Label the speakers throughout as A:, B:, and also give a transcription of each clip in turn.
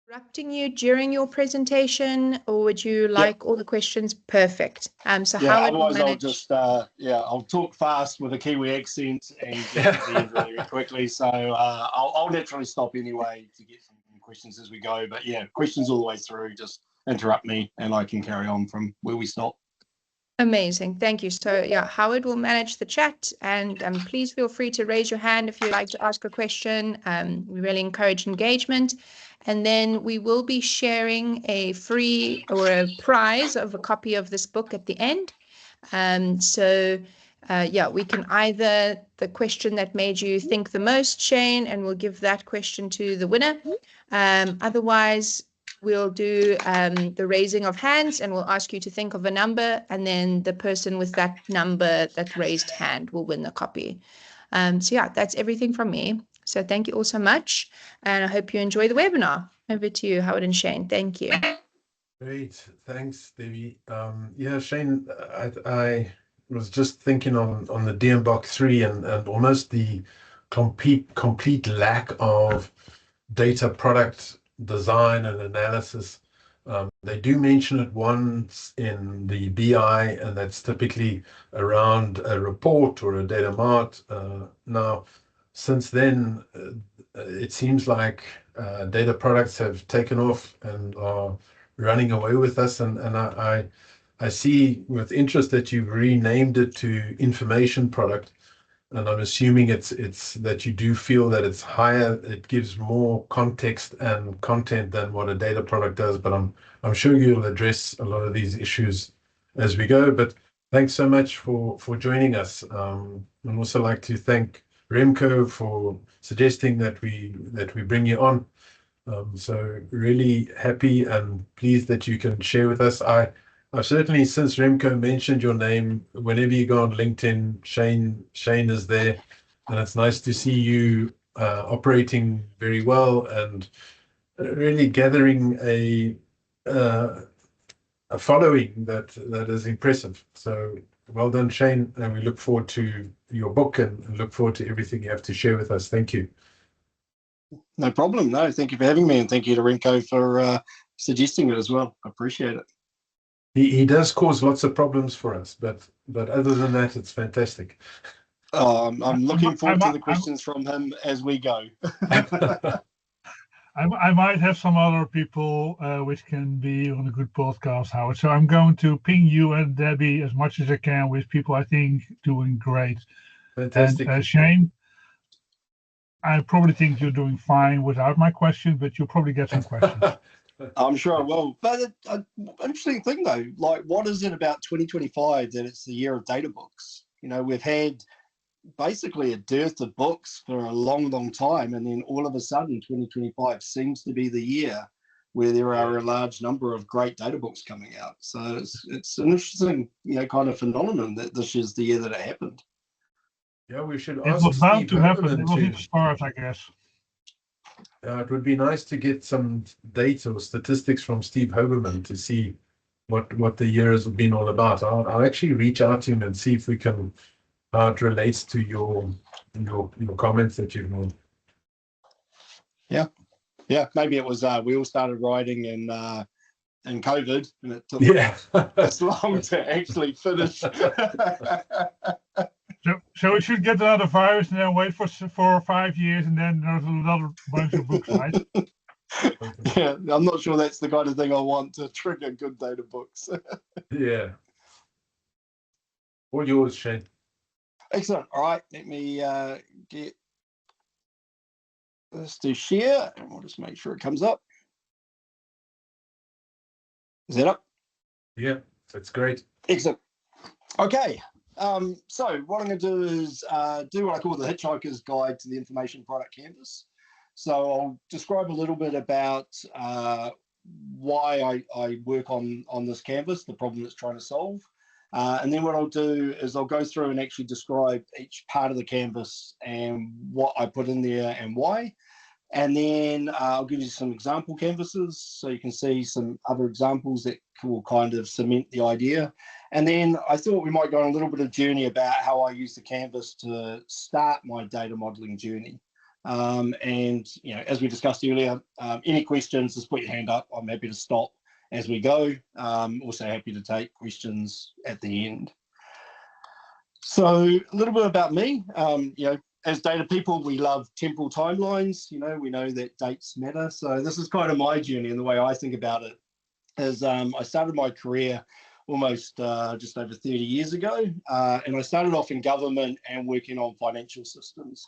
A: interrupting you during your presentation, or would you like all the questions perfect? So
B: Yeah,
A: Howard will
B: otherwise I'll
A: manage.
B: just I'll talk fast with a Kiwi accent and get to the end really quickly. So I'll naturally stop anyway to get some questions as we go. But yeah, questions all the way through. Just interrupt me and I can carry on from where we stop.
A: Amazing, thank you. So yeah, Howard will manage the chat, and please feel free to raise your hand if you'd like to ask a question. We really encourage engagement. And then we will be sharing a free or a prize of a copy of this book at the end. We can either the question that made you think the most, Shane, and we'll give that question to the winner. Otherwise, we'll do the raising of hands, and we'll ask you to think of a number, and then the person with that number, that raised hand, will win the copy. That's everything from me. So thank you all so much, and I hope you enjoy the webinar. Over to you, Howard and Shane. Thank you.
C: Great, thanks, Debbie. Shane, I was just thinking on the DMBOK 3 and almost the complete lack of data product design and analysis. They do mention it once in the BI, and that's typically around a report or a data mart. Now, since then, it seems like data products have taken off and are running away with us. And I see with interest that you've renamed it to information product. And I'm assuming it's that you do feel that it's higher, it gives more context and content than what a data product does. But I'm sure you'll address a lot of these issues as we go. But thanks so much for joining us. I'd also like to thank Remco for suggesting that we bring you on. So really happy and pleased that you can share with us. I've certainly, since Remco mentioned your name, whenever you go on LinkedIn, Shane is there, and it's nice to see you operating very well and really gathering a following that is impressive. So well done, Shane, and we look forward to your book and look forward to everything you have to share with us. Thank you.
B: No problem. No, thank you for having me, and thank you to Remco for suggesting it as well. I appreciate it.
C: He does cause lots of problems for us, but other than that, it's fantastic.
B: I'm looking forward to the questions from him as we go.
D: I might have some other people which can be on a good podcast, Howard. So I'm going to ping you and Debbie as much as I can with people I think doing great.
C: Fantastic.
D: And Shane, I probably think you're doing fine without my question, but you'll probably get some questions.
B: I'm sure I will. But interesting thing though, like what is it about 2025 that it's the year of data books? You know, we've had basically a dearth of books for a long time, and then all of a sudden 2025 seems to be the year where there are a large number of great data books coming out. So it's an interesting, kind of phenomenon that this is the year that it happened.
C: Yeah, we should
D: It
C: ask
D: was bound
C: Steve
D: to happen.
C: Hoberman
D: It was in the stars, I guess.
C: It would be nice to get some data or statistics from Steve Hoberman to see what the year has been all about. I'll actually reach out to him and see if we can how it relates to your comments that you've made.
B: Yeah, maybe it was we all started writing in COVID, and it took this long to actually finish.
D: So we should get another virus and then wait for 4 or 5 years, and then there's another bunch of books, right?
B: Yeah, I'm not sure that's the kind of thing I want to trigger good data books.
C: Yeah. All yours, Shane.
B: Excellent. All right, let me get this to share, and we'll just make sure it comes up. Is that up?
C: Yeah, that's great.
B: Excellent. Okay. So what I'm going to do is do what I call the Hitchhiker's Guide to the Information Product Canvas. So I'll describe a little bit about why I work on this canvas, the problem it's trying to solve. And then what I'll do is I'll go through and actually describe each part of the canvas and what I put in there and why. And then I'll give you some example canvases so you can see some other examples that will kind of cement the idea. And then I thought we might go on a little bit of journey about how I use the canvas to start my data modeling journey. And as we discussed earlier, any questions, just put your hand up. I'm happy to stop as we go. Also happy to take questions at the end. So a little bit about me. As data people, we love temporal timelines. We know that dates matter. So this is kind of my journey, and the way I think about it is I started my career almost just over 30 years ago, and I started off in government and working on financial systems.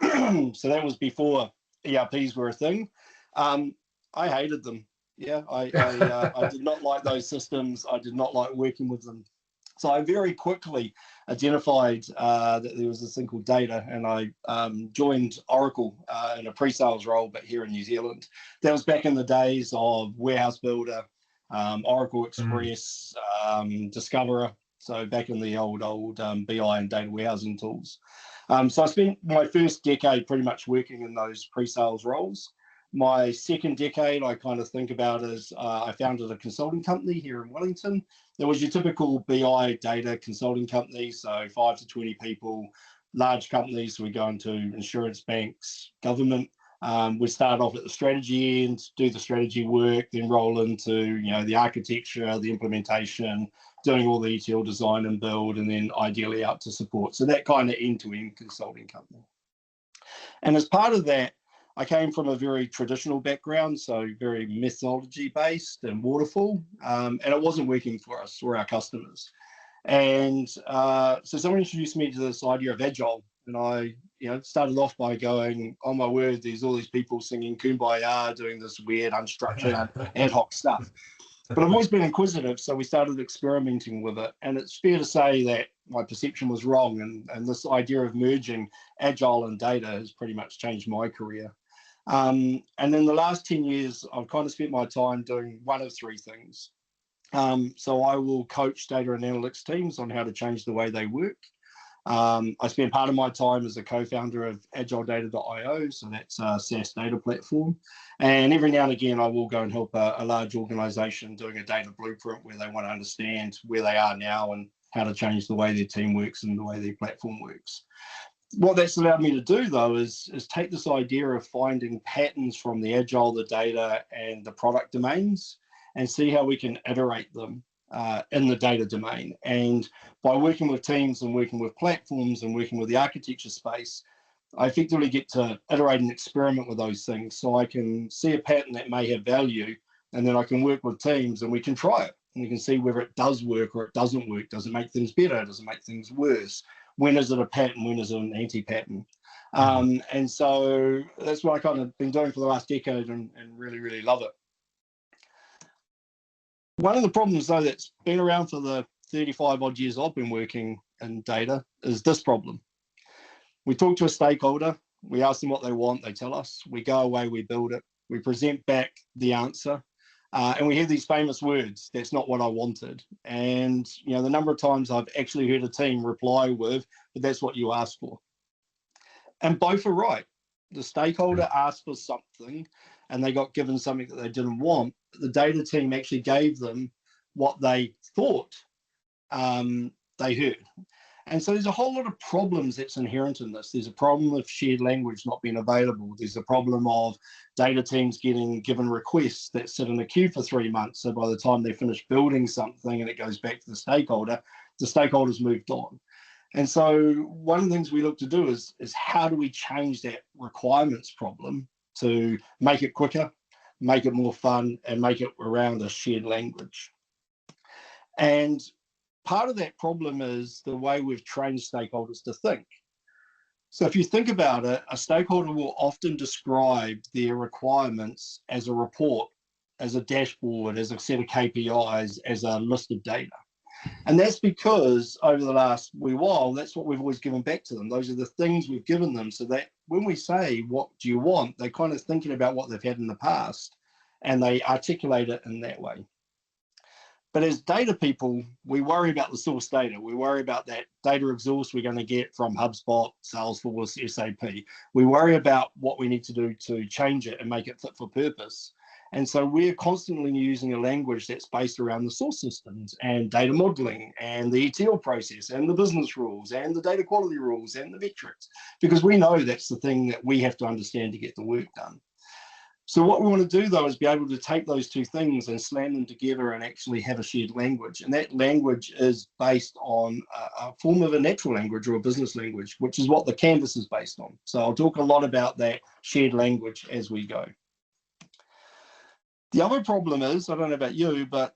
B: So that was before ERPs were a thing. I hated them. Yeah, I did not like those systems. I did not like working with them. So I very quickly identified that there was this thing called data, and I joined Oracle in a pre-sales role, but here in New Zealand. That was back in the days of Warehouse Builder, Oracle Express, Discoverer. So back in the old BI and data warehousing tools. So I spent my first decade pretty much working in those pre-sales roles. My second decade, I kind of think about as I founded a consulting company here in Wellington. There was your typical BI data consulting company, so 5 to 20 people, large companies. We go into insurance, banks, government. We start off at the strategy end, do the strategy work, then roll into the architecture, the implementation, doing all the ETL design and build, and then ideally out to support. So that kind of end-to-end consulting company. And as part of that, I came from a very traditional background, so very methodology-based and waterfall, and it wasn't working for us or our customers. And so someone introduced me to this idea of Agile, and I started off by going, oh my word, there's all these people singing Kumbaya, doing this weird, unstructured, ad hoc stuff. But I've always been inquisitive, so we started experimenting with it. And it's fair to say that my perception was wrong, and this idea of merging Agile and data has pretty much changed my career. And in the last 10 years, I've kind of spent my time doing one of three things. So I will coach data and analytics teams on how to change the way they work. I spend part of my time as a co-founder of agiledata.io, so that's a SaaS data platform. And every now and again, I will go and help a large organization doing a data blueprint where they want to understand where they are now and how to change the way their team works and the way their platform works. What that's allowed me to do, though, is take this idea of finding patterns from the Agile, the data, and the product domains and see how we can iterate them in the data domain. And by working with teams and working with platforms and working with the architecture space, I effectively get to iterate and experiment with those things so I can see a pattern that may have value, and then I can work with teams and we can try it. And we can see whether it does work or it doesn't work. Does it make things better? Does it make things worse? When is it a pattern? When is it an anti-pattern? And so that's what I kind of been doing for the last decade and really, really love it. One of the problems, though, that's been around for the 35 odd years I've been working in data is this problem. We talk to a stakeholder, we ask them what they want, they tell us, we go away, we build it, we present back the answer, and we hear these famous words, that's not what I wanted. And the number of times I've actually heard a team reply with, but that's what you asked for. And both are right. The stakeholder asked for something and they got given something that they didn't want. The data team actually gave them what they thought they heard. And so there's a whole lot of problems that's inherent in this. There's a problem of shared language not being available. There's a problem of data teams getting given requests that sit in a queue for 3 months. So by the time they finish building something and it goes back to the stakeholder's moved on. And so one of the things we look to do is how do we change that requirements problem to make it quicker, make it more fun, and make it around a shared language. And part of that problem is the way we've trained stakeholders to think. So if you think about it, a stakeholder will often describe their requirements as a report, as a dashboard, as a set of KPIs, as a list of data. And that's because over the last wee while, that's what we've always given back to them. Those are the things we've given them, so that when we say, what do you want? They're kind of thinking about what they've had in the past and they articulate it in that way. But as data people, we worry about the source data. We worry about that data exhaust we're going to get from HubSpot, Salesforce, SAP. We worry about what we need to do to change it and make it fit for purpose. And so we're constantly using a language that's based around the source systems and data modeling and the ETL process and the business rules and the data quality rules and the metrics, because we know that's the thing that we have to understand to get the work done. So what we want to do, though, is be able to take those two things and slam them together and actually have a shared language. And that language is based on a form of a natural language or a business language, which is what the canvas is based on. So I'll talk a lot about that shared language as we go. The other problem is, I don't know about you, but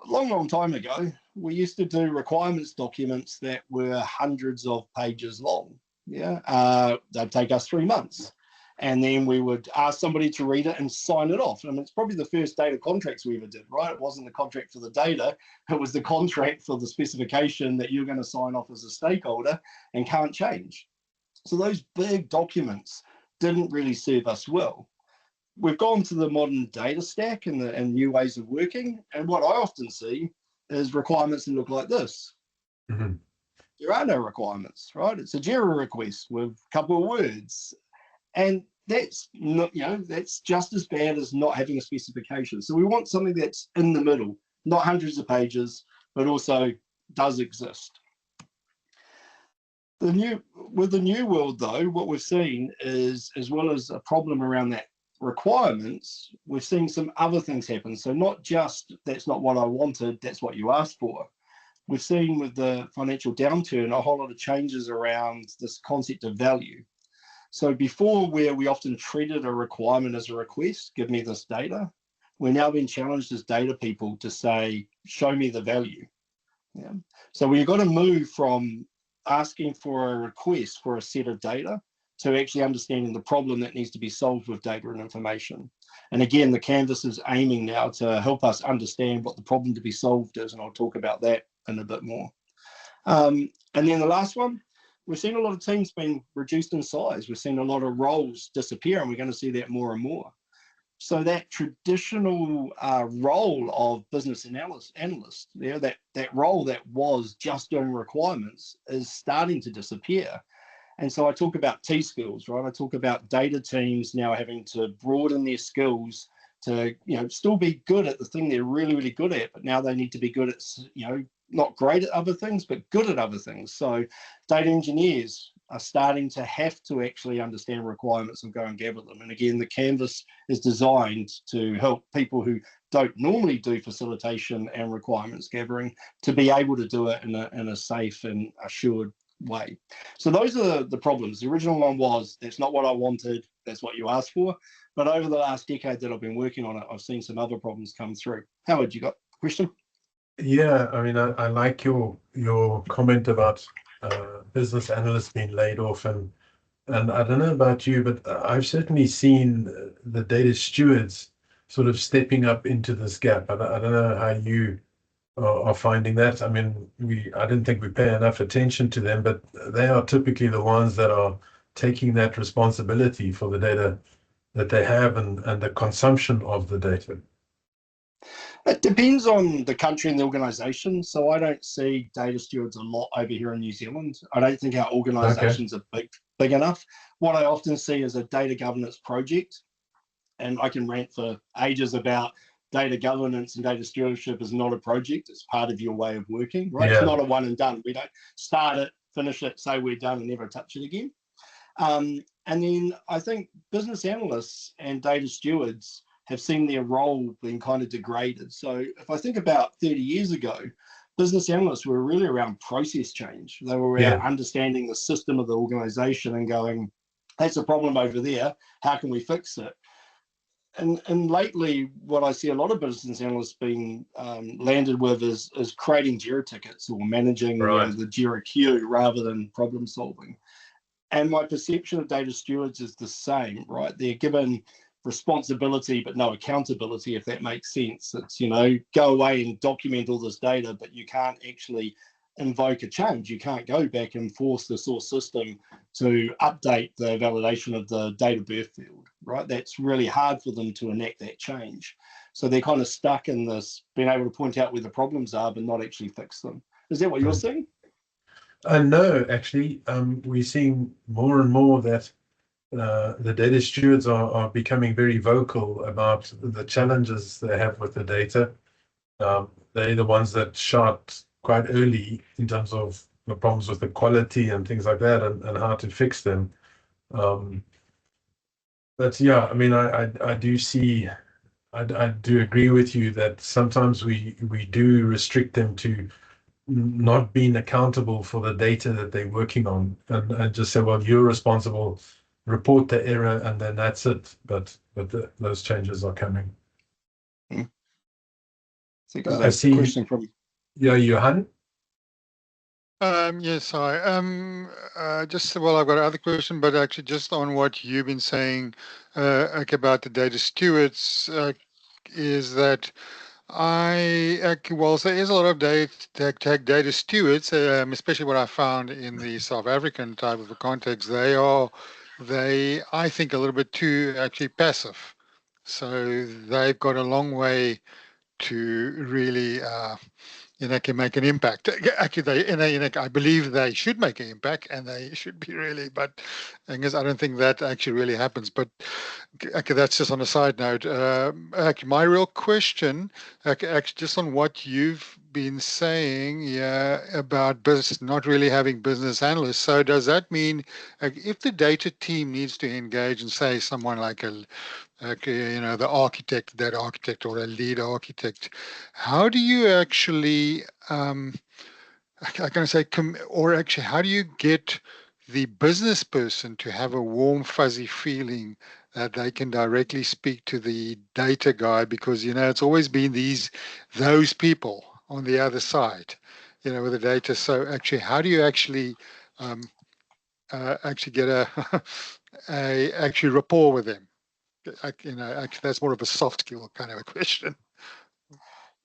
B: a long time ago, we used to do requirements documents that were hundreds of pages long. Yeah, they'd take us 3 months. And then we would ask somebody to read it and sign it off. I mean, it's probably the first data contracts we ever did, right? It wasn't the contract for the data. It was the contract for the specification that you're going to sign off as a stakeholder and can't change. So those big documents didn't really serve us well. We've gone to the modern data stack and new ways of working. And what I often see is requirements that look like this.
C: Mm-hmm.
B: There are no requirements, right? It's a JIRA request with a couple of words. And that's not, that's just as bad as not having a specification. So we want something that's in the middle, not hundreds of pages, but also does exist. With the new world, though, what we've seen is, as well as a problem around that requirements, we've seen some other things happen. So not just that's not what I wanted, that's what you asked for. We've seen with the financial downturn a whole lot of changes around this concept of value. So before, where we often treated a requirement as a request, give me this data, we're now being challenged as data people to say, show me the value. Yeah. So we've got to move from asking for a request for a set of data to actually understanding the problem that needs to be solved with data and information. And again, the canvas is aiming now to help us understand what the problem to be solved is, and I'll talk about that in a bit more. And then the last one, we've seen a lot of teams being reduced in size. We've seen a lot of roles disappear, and we're going to see that more and more. So that traditional role of business analyst, that role that was just doing requirements is starting to disappear. And so I talk about T skills, right? I talk about data teams now having to broaden their skills to, still be good at the thing they're really, really good at, but now they need to be good at, not great at other things, but good at other things. So data engineers are starting to have to actually understand requirements and go and gather them. And again, the canvas is designed to help people who don't normally do facilitation and requirements gathering to be able to do it in a safe and assured way. So those are the problems. The original one was, that's not what I wanted, that's what you asked for. But over the last decade that I've been working on it, I've seen some other problems come through. Howard, you got a question?
C: Yeah, I mean, I like your comment about business analysts being laid off, and I don't know about you, but I've certainly seen the data stewards sort of stepping up into this gap. I don't know how you are finding that. I mean, I didn't think we pay enough attention to them, but they are typically the ones that are taking that responsibility for the data that they have and the consumption of the data.
B: It depends on the country and the organisation. So I don't see data stewards a lot over here in New Zealand. I don't think our organisations are big enough. What I often see is a data governance project, and I can rant for ages about data governance and data stewardship is not a project. It's part of your way of working, right? Yeah. It's not a one and done. We don't start it, finish it, say we're done and never touch it again. And then I think business analysts and data stewards have seen their role being kind of degraded. So if I think about 30 years ago, business analysts were really around process change. They were around understanding the system of the organization and going, that's a problem over there, how can we fix it? And lately, what I see a lot of business analysts being landed with is creating JIRA tickets or managing the JIRA queue rather than problem solving. And my perception of data stewards is the same, right? They're given responsibility but no accountability, if that makes sense. It's, go away and document all this data, but you can't actually invoke a change. You can't go back and force the source system to update the validation of the date of birth field, right? That's really hard for them to enact that change. So they're kind of stuck in this, being able to point out where the problems are, but not actually fix them. Is that what you're seeing?
C: No, actually, we're seeing more and more that the data stewards are becoming very vocal about the challenges they have with the data. They're the ones that shot quite early in terms of the problems with the quality and things like that, and how to fix them. But yeah, I mean, I do see, I do agree with you that sometimes we do restrict them to not being accountable for the data that they're working on, and just say, well, you're responsible, report the error, and then that's it. But those changes are coming.
B: I think
C: I
B: there's a
C: see.
B: question from
C: Johan.
E: Yes, hi. Well, I've got another question, but actually just on what you've been saying about the data stewards, is that whilst there is a lot of data stewards, especially what I found in the South African type of a context, they, I think, a little bit too actually passive. So they've got a long way to really can make an impact. Actually, I believe they should make an impact, and they should be really. But I guess I don't think that actually really happens. But okay, that's just on a side note. My real question, actually, just on what you've been saying, about business not really having business analysts. So does that mean, if the data team needs to engage and say someone like the architect, that architect, or a lead architect, how do you actually, how do you get the business person to have a warm, fuzzy feeling that they can directly speak to the data guy? Because, it's always been those people on the other side, with the data. So actually, how do you actually, get a actually rapport with them? That's more of a soft skill kind of a question.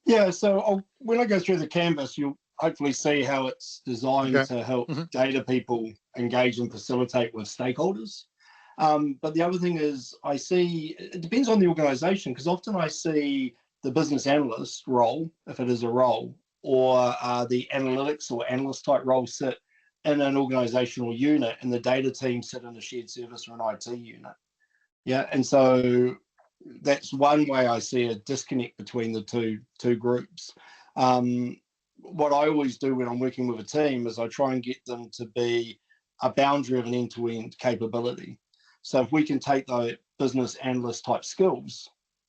B: Yeah, so when I go through the canvas, you'll hopefully see how it's designed to help data people engage and facilitate with stakeholders. But the other thing is, I see, it depends on the organization, because often I see the business analyst role, if it is a role, or the analytics or analyst type role sit in an organizational unit, and the data team sit in a shared service or an IT unit. Yeah, and so that's one way I see a disconnect between the two groups. What I always do when I'm working with a team is I try and get them to be a boundary of an end-to-end capability. So if we can take the business analyst type skills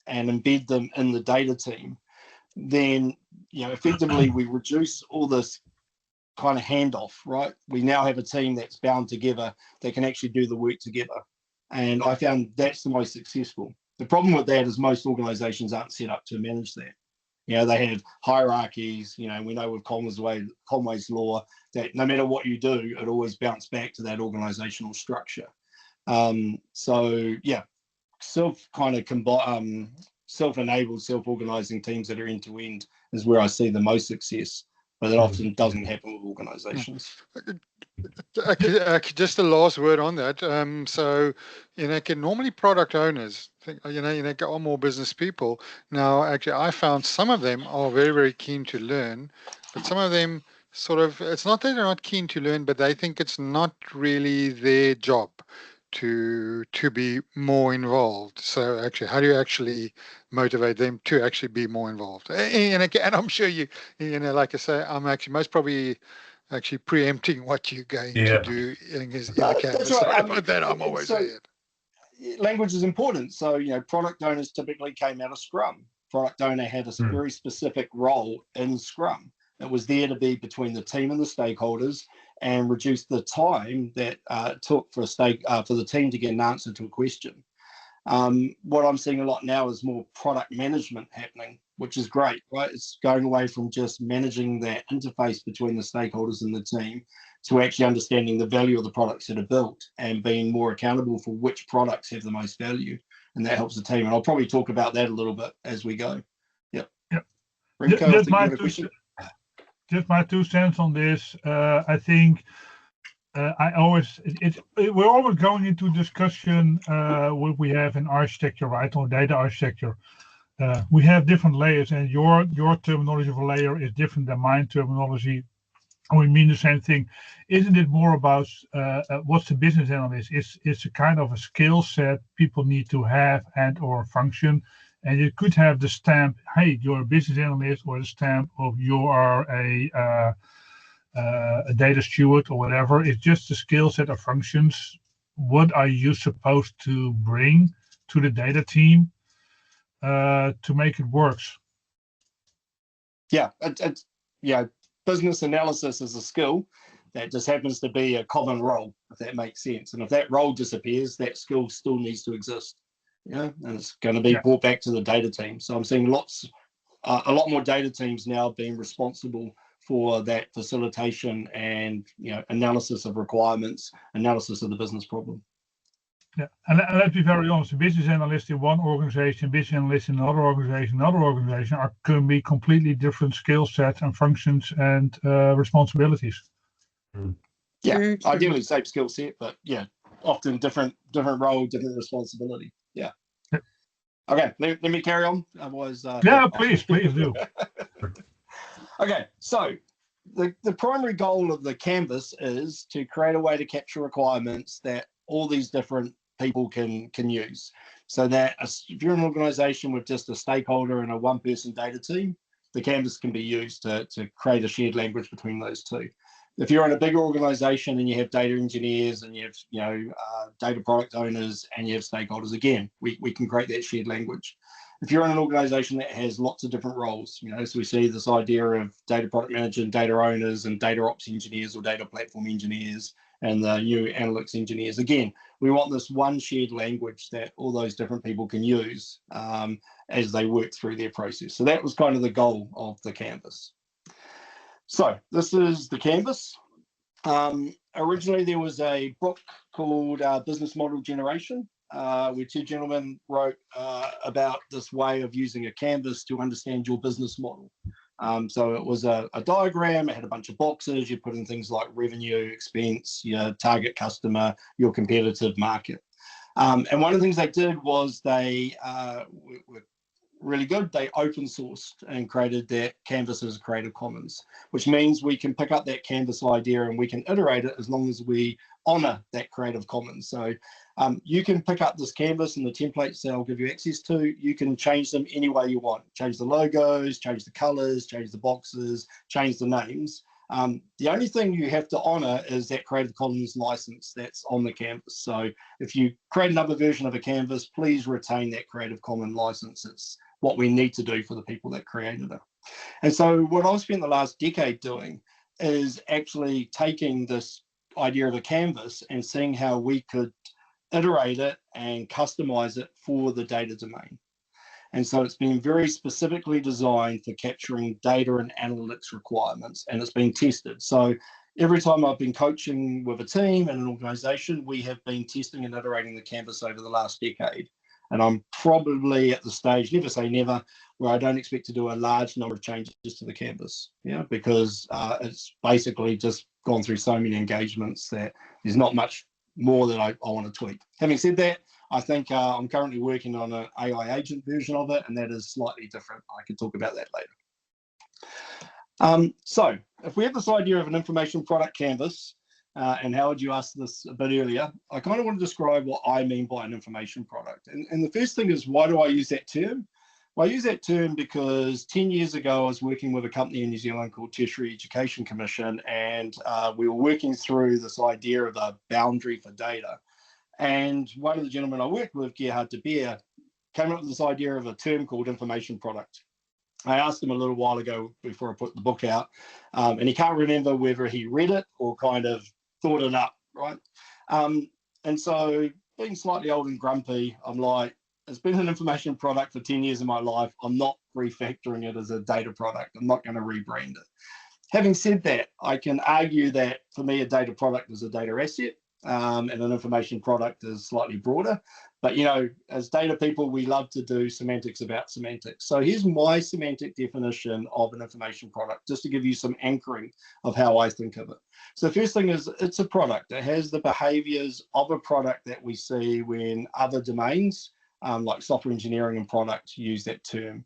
B: and embed them in the data team, then effectively we reduce all this kind of handoff, right? We now have a team that's bound together that can actually do the work together. And I found that's the most successful. The problem with that is most organizations aren't set up to manage that. They have hierarchies. We know with Conway's law that no matter what you do, it always bounces back to that organizational structure. Self-enabled, self-organizing teams that are end-to-end is where I see the most success, but it often doesn't happen with organizations.
E: Just the last word on that. So, normally product owners think, are more business people. Now, actually, I found some of them are very, very keen to learn, but some of them it's not that they're not keen to learn, but they think it's not really their job to be more involved. So actually, how do you actually motivate them to actually be more involved? And I'm sure like I say, I'm actually most probably actually preempting what you're going to do in the canvas. Sorry about that. I'm always saying
B: language is important. So, product owners typically came out of Scrum. Product owner had a very specific role in Scrum. It was there to be between the team and the stakeholders and reduce the time that it took for the team to get an answer to a question. What I'm seeing a lot now is more product management happening, which is great, right? It's going away from just managing that interface between the stakeholders and the team to actually understanding the value of the products that are built and being more accountable for which products have the most value. And that helps the team. And I'll probably talk about that a little bit as we go. Yep. Remco, I think you had a question.
D: Just my 2 cents on this. I think we're always going into discussion what we have in architecture, right, on data architecture. We have different layers, and your terminology of a layer is different than my terminology and we mean the same thing. Isn't it more about what's the business analyst? It's a kind of a skill set people need to have and or function. And you could have the stamp, hey, you're a business analyst, or the stamp of you are a data steward or whatever. It's just a skill set of functions. What are you supposed to bring to the data team to make it work?
B: Yeah, business analysis is a skill that just happens to be a common role, if that makes sense. And if that role disappears, that skill still needs to exist. And it's going to be brought back to the data team. So I'm seeing a lot more data teams now being responsible for that facilitation and analysis of requirements, analysis of the business problem.
D: Yeah, and let's be very honest, a business analyst in one organization, business analyst in another organization can be completely different skill sets and functions and responsibilities.
B: Yeah, ideally same skill set, but often different role, different responsibility. Yeah. Okay, let me carry on. Otherwise,
D: please do.
B: Okay, so the primary goal of the canvas is to create a way to capture requirements that all these different people can use. So that if you're an organization with just a stakeholder and a one-person data team, the canvas can be used to create a shared language between those two. If you're in a bigger organization and you have data engineers and you have data product owners and you have stakeholders, again, we can create that shared language. If you're in an organization that has lots of different roles, so we see this idea of data product manager and data owners and data ops engineers or data platform engineers and the new analytics engineers. Again, we want this one shared language that all those different people can use as they work through their process. So that was kind of the goal of the canvas. So this is the canvas. Originally, there was a book called Business Model Generation, where two gentlemen wrote about this way of using a canvas to understand your business model. So it was a diagram. It had a bunch of boxes. You put in things like revenue, expense, your target customer, your competitive market. And one of the things they did was they were really good. They open sourced and created that canvas as a Creative Commons, which means we can pick up that canvas idea and we can iterate it as long as we honor that Creative Commons. So you can pick up this canvas and the templates that I'll give you access to. You can change them any way you want. Change the logos, change the colors, change the boxes, change the names. The only thing you have to honor is that Creative Commons license that's on the canvas. So if you create another version of a canvas, please retain that Creative Commons license. It's what we need to do for the people that created it. And so what I've spent the last decade doing is actually taking this idea of a canvas and seeing how we could iterate it and customize it for the data domain. And so it's been very specifically designed for capturing data and analytics requirements, and it's been tested. So every time I've been coaching with a team and an organization, we have been testing and iterating the canvas over the last decade. And I'm probably at the stage, never say never, where I don't expect to do a large number of changes to the canvas, because it's basically just gone through so many engagements that there's not much more that I want to tweak. Having said that, I think I'm currently working on an AI agent version of it, and that is slightly different. I can talk about that later. So if we have this idea of an information product canvas, and Howard, you asked this a bit earlier, I kind of want to describe what I mean by an information product. And the first thing is, why do I use that term? Well, I use that term because 10 years ago, I was working with a company in New Zealand called Tertiary Education Commission, and we were working through this idea of a boundary for data. And one of the gentlemen I worked with, Gerhard de Beer, came up with this idea of a term called information product. I asked him a little while ago before I put the book out, and he can't remember whether he read it or kind of thought it up, right? And so being slightly old and grumpy, I'm like, it's been an information product for 10 years of my life. I'm not refactoring it as a data product. I'm not going to rebrand it. Having said that, I can argue that for me, a data product is a data asset, and an information product is slightly broader. But, as data people, we love to do semantics about semantics. So here's my semantic definition of an information product, just to give you some anchoring of how I think of it. So the first thing is, it's a product. It has the behaviors of a product that we see when other domains, like software engineering and product, use that term.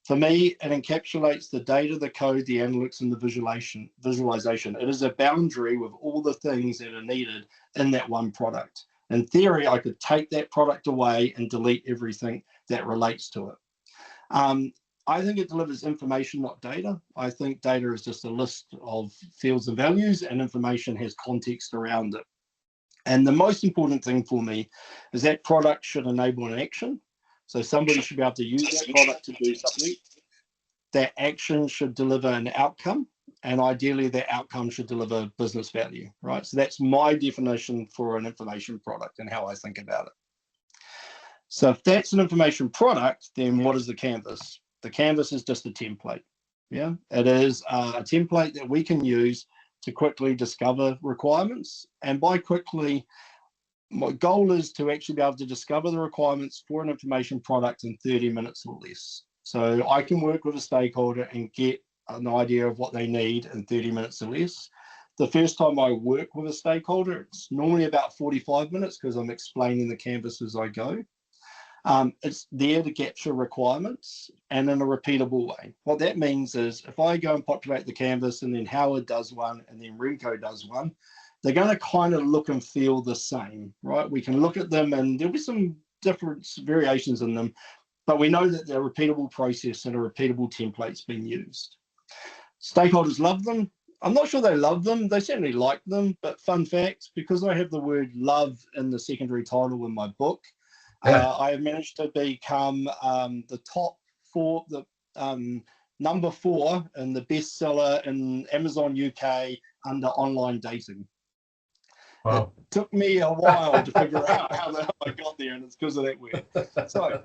B: For me, it encapsulates the data, the code, the analytics, and the visualization. It is a boundary with all the things that are needed in that one product. In theory, I could take that product away and delete everything that relates to it. I think it delivers information, not data. I think data is just a list of fields and values, and information has context around it. And the most important thing for me is that product should enable an action. So somebody should be able to use that product to do something. That action should deliver an outcome, and ideally that outcome should deliver business value, right? So that's my definition for an information product and how I think about it. So if that's an information product, then what is the canvas? The canvas is just a template. Yeah, it is a template that we can use to quickly discover requirements. And by quickly, my goal is to actually be able to discover the requirements for an information product in 30 minutes or less. So I can work with a stakeholder and get an idea of what they need in 30 minutes or less. The first time I work with a stakeholder, it's normally about 45 minutes because I'm explaining the canvas as I go. It's there to capture requirements and in a repeatable way. What that means is if I go and populate the canvas and then Howard does one and then Remco does one, they're going to kind of look and feel the same, right? We can look at them and there'll be some different variations in them, but we know that they're a repeatable process and a repeatable template's been used. Stakeholders love them. I'm not sure they love them. They certainly like them, but fun fact, because I have the word love in the secondary title in my book, I have managed to become the top four, number 4 in the bestseller in Amazon UK under online dating. Wow. It took me a while to figure out how the hell I got there, and it's because of that word. So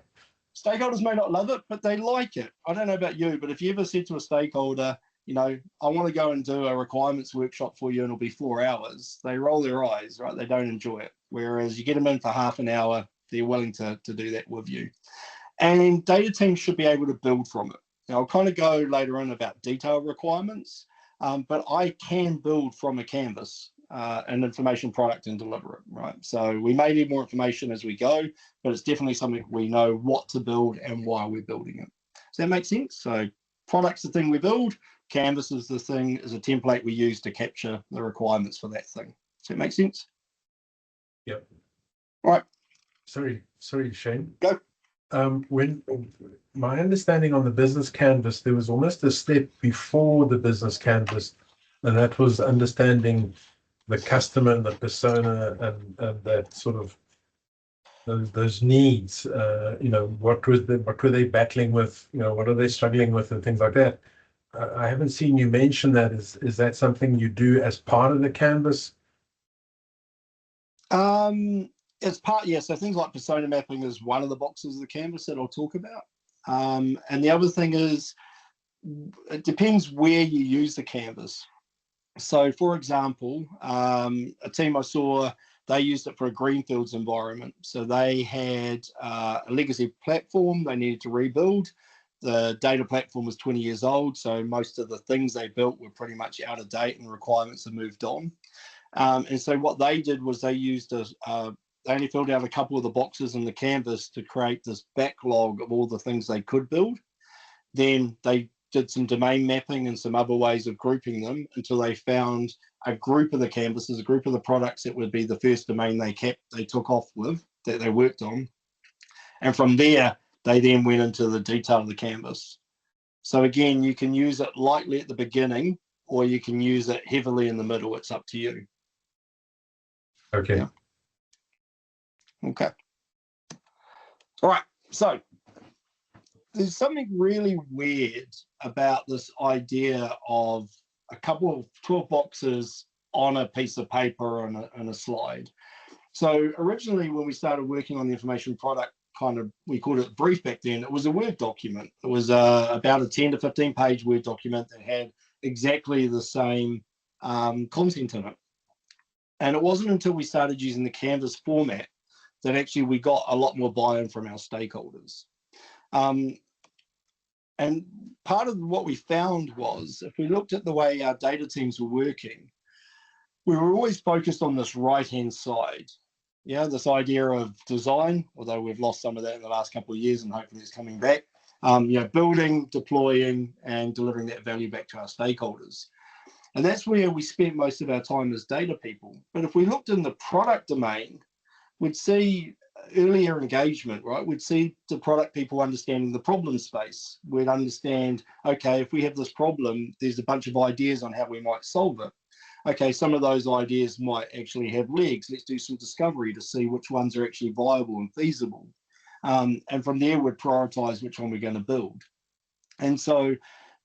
B: stakeholders may not love it, but they like it. I don't know about you, but if you ever said to a stakeholder, you know, I want to go and do a requirements workshop for you and it'll be 4 hours, they roll their eyes, right? They don't enjoy it. Whereas you get them in for half an hour, they're willing to do that with you. And data teams should be able to build from it. Now, I'll kind of go later on about detailed requirements, but I can build from a canvas an information product and deliver it, right? So we may need more information as we go, but it's definitely something we know what to build and why we're building it. Does that make sense? So product's the thing we build, canvas is the thing, is a template we use to capture the requirements for that thing. Does that make sense?
C: Yep.
B: All right.
C: Sorry, Shane.
B: Go.
C: When my understanding on the business canvas, there was almost a step before the business canvas, and that was understanding the customer and the persona and that sort of those needs. You know, what were they battling with? You know, what are they struggling with, and things like that. I haven't seen you mention that. Is that something you do as part of the canvas?
B: It's part, yeah. So things like persona mapping is one of the boxes of the canvas that I'll talk about. And the other thing is, it depends where you use the canvas. So for example, a team I saw, they used it for a greenfields environment. So they had a legacy platform they needed to rebuild. The data platform was 20 years old. So most of the things they built were pretty much out of date and requirements have moved on. And so what they did was they used they only filled out a couple of the boxes in the canvas to create this backlog of all the things they could build. Then they did some domain mapping and some other ways of grouping them until they found a group of the canvases, a group of the products that would be the first domain they took off with, that they worked on. And from there, they then went into the detail of the canvas. So again, you can use it lightly at the beginning, or you can use it heavily in the middle. It's up to you.
C: Okay.
B: Yeah. Okay. All right. So there's something really weird about this idea of a couple of 12 boxes on a piece of paper on a slide. So originally, when we started working on the information product, we called it brief back then. It was a Word document. It was about a 10 to 15 page Word document that had exactly the same content in it. And it wasn't until we started using the Canvas format that actually we got a lot more buy-in from our stakeholders. And part of what we found was, if we looked at the way our data teams were working, we were always focused on this right-hand side. Yeah, this idea of design, although we've lost some of that in the last couple of years and hopefully it's coming back. building, deploying, and delivering that value back to our stakeholders. And that's where we spent most of our time as data people. But if we looked in the product domain, we'd see earlier engagement, right? We'd see the product people understanding the problem space. We'd understand, okay, if we have this problem, there's a bunch of ideas on how we might solve it. Okay, some of those ideas might actually have legs. Let's do some discovery to see which ones are actually viable and feasible. And from there, we'd prioritize which one we're going to build. And so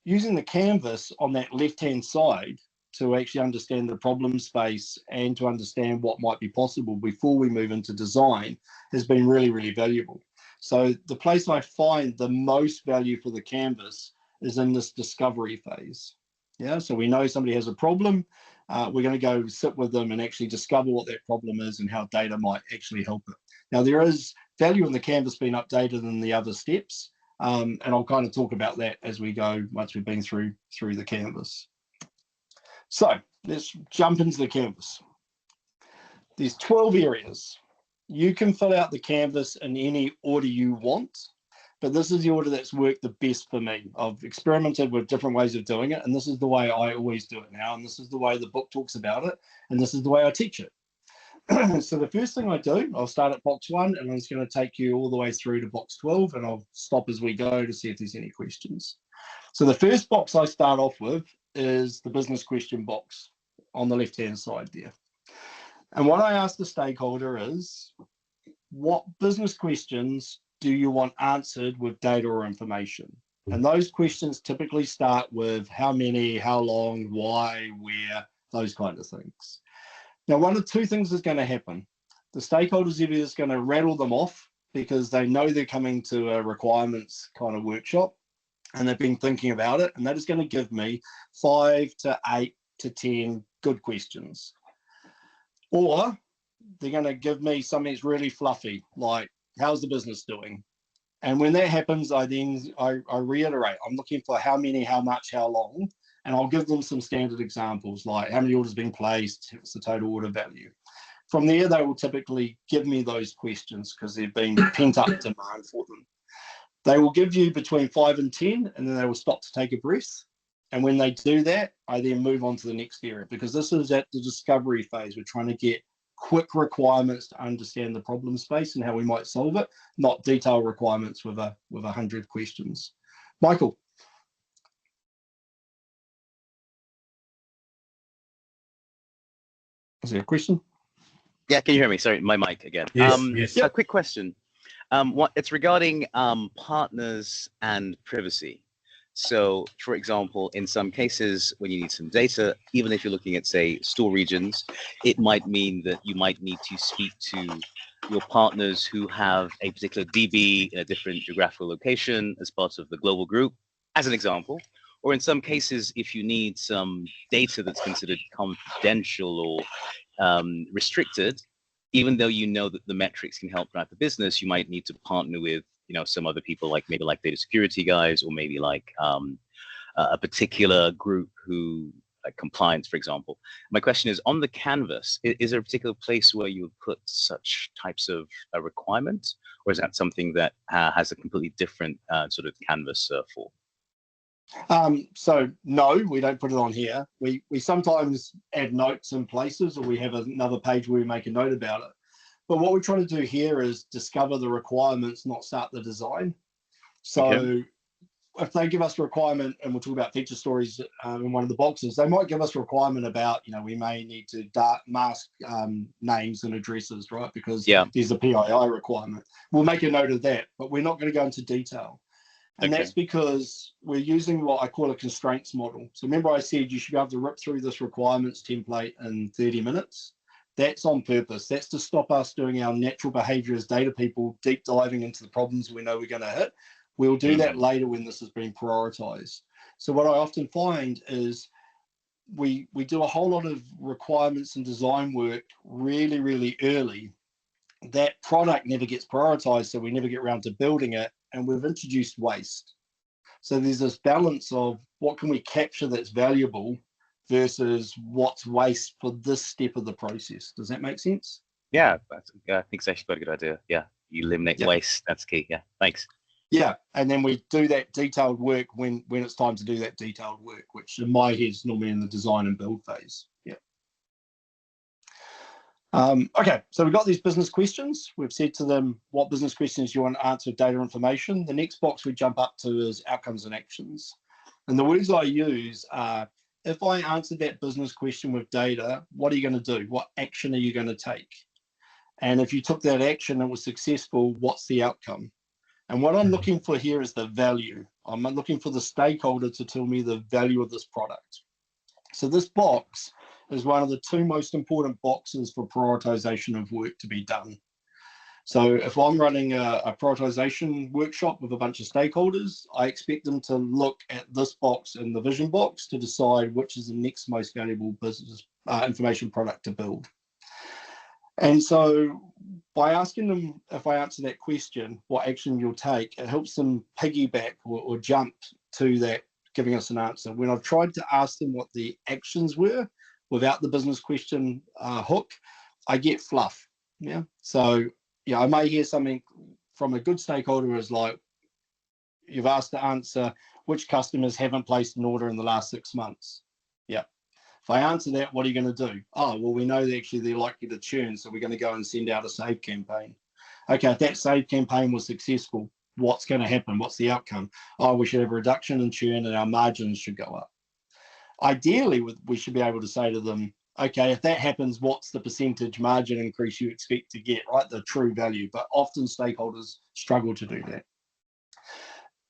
B: using the canvas on that left-hand side to actually understand the problem space and to understand what might be possible before we move into design has been really, really valuable. So the place I find the most value for the canvas is in this discovery phase. Yeah, so we know somebody has a problem. We're going to go sit with them and actually discover what that problem is and how data might actually help it. Now, there is value in the canvas being updated in the other steps, and I'll kind of talk about that as we go once we've been through the canvas. So let's jump into the canvas. There's 12 areas. You can fill out the canvas in any order you want, but this is the order that's worked the best for me. I've experimented with different ways of doing it, and this is the way I always do it now, and this is the way the book talks about it, and this is the way I teach it. So the first thing I do, I'll start at box 1, and I'm just going to take you all the way through to box 12, and I'll stop as we go to see if there's any questions. So the first box I start off with is the business question box on the left-hand side there. And what I ask the stakeholder is, what business questions do you want answered with data or information? And those questions typically start with how many, how long, why, where, those kind of things. Now, one of two things is going to happen. The stakeholders either is going to rattle them off because they know they're coming to a requirements kind of workshop and they've been thinking about it, and that is going to give me 5 to 8 to 10 good questions. Or they're going to give me something that's really fluffy, like, how's the business doing? And when that happens, I reiterate, I'm looking for how many, how much, how long, and I'll give them some standard examples, like how many orders being placed, what's the total order value. From there, they will typically give me those questions because they've been pent up demand for them. They will give you between 5 and 10, and then they will stop to take a breath. And when they do that, I then move on to the next area, because this is at the discovery phase. We're trying to get quick requirements to understand the problem space and how we might solve it, not detailed requirements with 100 questions. Michael. Is there a question?
F: Yeah, can you hear me? Sorry, my mic again.
C: Yes.
F: A quick question. It's regarding partners and privacy. So, for example, in some cases, when you need some data, even if you're looking at, say, store regions, it might mean that you might need to speak to your partners who have a particular DB in a different geographical location as part of the global group, as an example. Or in some cases, if you need some data that's considered confidential or restricted, even though you know that the metrics can help drive the business, you might need to partner with, some other people, like maybe like data security guys, or maybe like a particular group who, like compliance, for example. My question is, on the canvas, is there a particular place where you would put such types of requirements, or is that something that has a completely different sort of canvas for?
B: So no, we don't put it on here. We sometimes add notes in places, or we have another page where we make a note about it. But what we're trying to do here is discover the requirements, not start the design. So if they give us a requirement, and we'll talk about feature stories in one of the boxes, they might give us a requirement about, we may need to mask names and addresses, right? Because there's a PII requirement. We'll make a note of that, but we're not going to go into detail. And that's because we're using what I call a constraints model. So remember I said you should be able to rip through this requirements template in 30 minutes. That's on purpose. That's to stop us doing our natural behavior as data people, deep diving into the problems we know we're going to hit. We'll do that later when this has been prioritized. So what I often find is we do a whole lot of requirements and design work really, really early. That product never gets prioritized, so we never get around to building it, and we've introduced waste. So there's this balance of what can we capture that's valuable versus what's waste for this step of the process. Does that make sense?
F: Yeah, I think it's actually quite a good idea. Yeah, you eliminate waste. That's key. Yeah, thanks.
B: Yeah, and then we do that detailed work when it's time to do that detailed work, which in my head is normally in the design and build phase. Yeah. Okay, so we've got these business questions. We've said to them what business questions you want to answer with data information. The next box we jump up to is outcomes and actions. And the words I use are, if I answered that business question with data, what are you going to do? What action are you going to take? And if you took that action and was successful, what's the outcome? And what I'm looking for here is the value. I'm looking for the stakeholder to tell me the value of this product. So this box is one of the two most important boxes for prioritization of work to be done. So if I'm running a prioritization workshop with a bunch of stakeholders, I expect them to look at this box and the vision box to decide which is the next most valuable business information product to build. And so by asking them, if I answer that question, what action you'll take, it helps them piggyback or jump to that, giving us an answer. When I've tried to ask them what the actions were without the business question hook, I get fluff. Yeah. So, yeah, I may hear something from a good stakeholder is like, you've asked to answer which customers haven't placed an order in the last 6 months. Yeah. If I answer that, what are you going to do? Oh, well, we know that actually they're likely to churn, so we're going to go and send out a save campaign. Okay, if that save campaign was successful, what's going to happen? What's the outcome? Oh, we should have a reduction in churn and our margins should go up. Ideally, we should be able to say to them, okay, if that happens, what's the percentage margin increase you expect to get, right? The true value. But often stakeholders struggle to do that.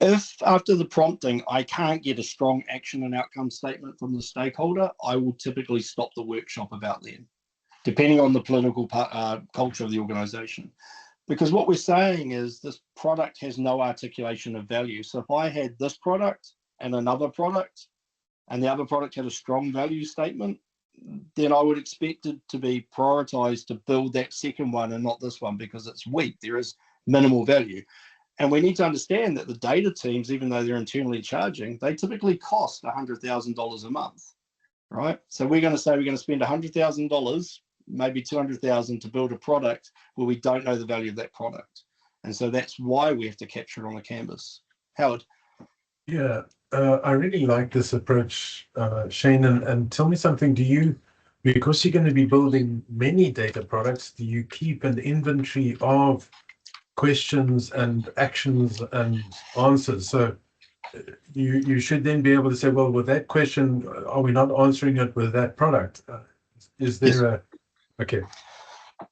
B: If after the prompting, I can't get a strong action and outcome statement from the stakeholder, I will typically stop the workshop about them, depending on the political culture of the organization. Because what we're saying is this product has no articulation of value. So if I had this product and another product, and the other product had a strong value statement, then I would expect it to be prioritized to build that second one and not this one because it's weak. There is minimal value. And we need to understand that the data teams, even though they're internally charging, they typically cost $100,000 a month, right? So we're going to say we're going to spend $100,000, maybe $200,000 to build a product where we don't know the value of that product. And so that's why we have to capture it on the canvas. Howard?
C: Yeah, I really like this approach, Shane, and tell me something, because you're going to be building many data products, do you keep an inventory of questions and actions and answers? So you should then be able to say, well, with that question, are we not answering it with that product? Is there okay.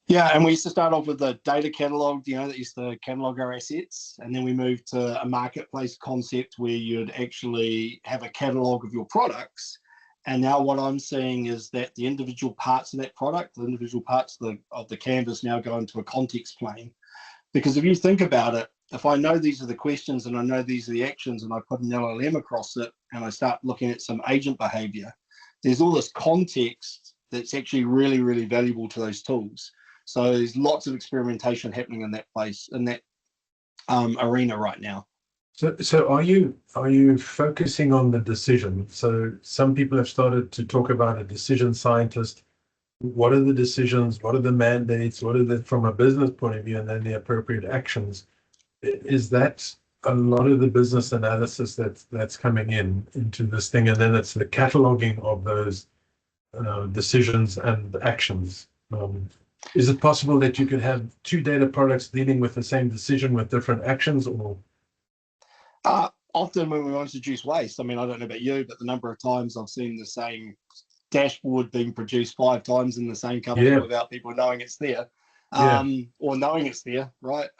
B: Yeah, and we used to start off with the data catalog, that used to catalog our assets. And then we moved to a marketplace concept where you'd actually have a catalog of your products. And now what I'm seeing is that the individual parts of that product, the individual parts of the canvas now go into a context plane. Because if you think about it, if I know these are the questions and I know these are the actions and I put an LLM across it and I start looking at some agent behavior, there's all this context that's actually really, really valuable to those tools. So there's lots of experimentation happening in that place, in that arena right now.
C: So are you focusing on the decision? So some people have started to talk about a decision scientist. What are the decisions? What are the mandates? What are the, from a business point of view, and then the appropriate actions? Is that a lot of the business analysis that's coming into this thing, and then it's the cataloging of those decisions and actions? Is it possible that you could have two data products dealing with the same decision with different actions, or?
B: Often when we want to introduce waste, I mean, I don't know about you, but the number of times I've seen the same dashboard being produced 5 times in the same company without people knowing it's there, or knowing it's there, right?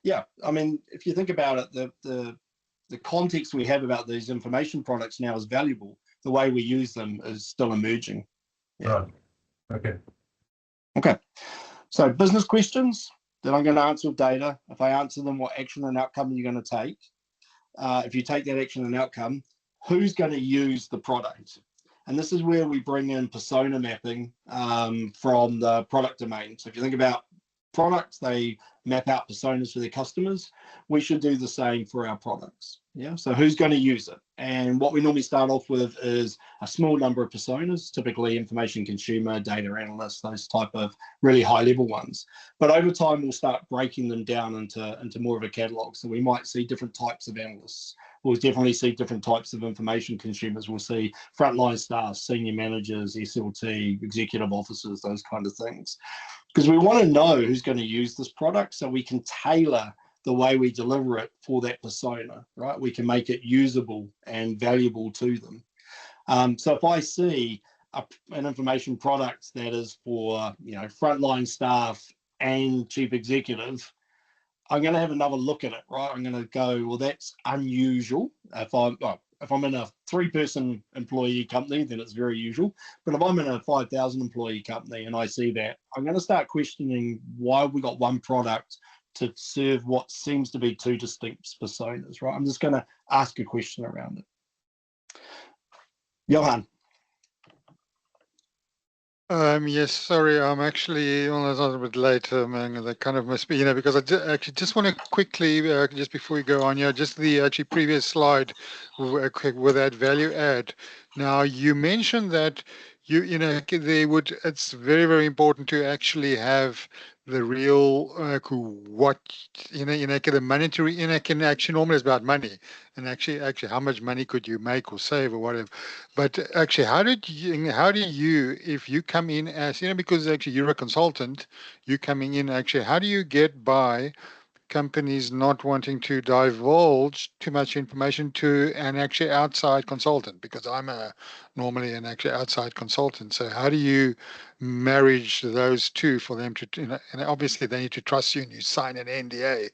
B: Yeah, I mean, if you think about it, the context we have about these information products now is valuable. The way we use them is still emerging. Yeah.
C: Right.
B: Okay. So business questions that I'm going to answer with data. If I answer them, what action and outcome are you going to take? If you take that action and outcome, who's going to use the product? And this is where we bring in persona mapping from the product domain. So if you think about products, they map out personas for their customers. We should do the same for our products. Yeah. So who's going to use it? And what we normally start off with is a small number of personas, typically information consumer, data analyst, those type of really high level ones. But over time, we'll start breaking them down into more of a catalog. So we might see different types of analysts. We'll definitely see different types of information consumers. We'll see frontline staff, senior managers, SLT, executive officers, those kind of things. Because we want to know who's going to use this product so we can tailor the way we deliver it for that persona, right? We can make it usable and valuable to them. So if I see an information product that is for, frontline staff and chief executive, I'm going to have another look at it, right? I'm going to go, well, that's unusual. If I'm in a 3-person employee company, then it's very usual. But if I'm in a 5,000 employee company and I see that, I'm going to start questioning why we got one product to serve what seems to be 2 distinct personas, right? I'm just going to ask a question around it. Johan.
E: Yes, sorry, I'm actually on a little bit late, and that kind of must be, because I actually just want to quickly, just before we go on, just the actually previous slide with that value add. Now, you mentioned that it's very, very important to actually have the real the monetary can actually normally it's about money and actually how much money could you make or save or whatever. But actually, how do you if you come in as because actually you're a consultant, you coming in actually, how do you get by companies not wanting to divulge too much information to an actually outside consultant? Because I'm normally an actually outside consultant. So how do you marriage those two for them to, and obviously they need to trust you and you sign an NDA.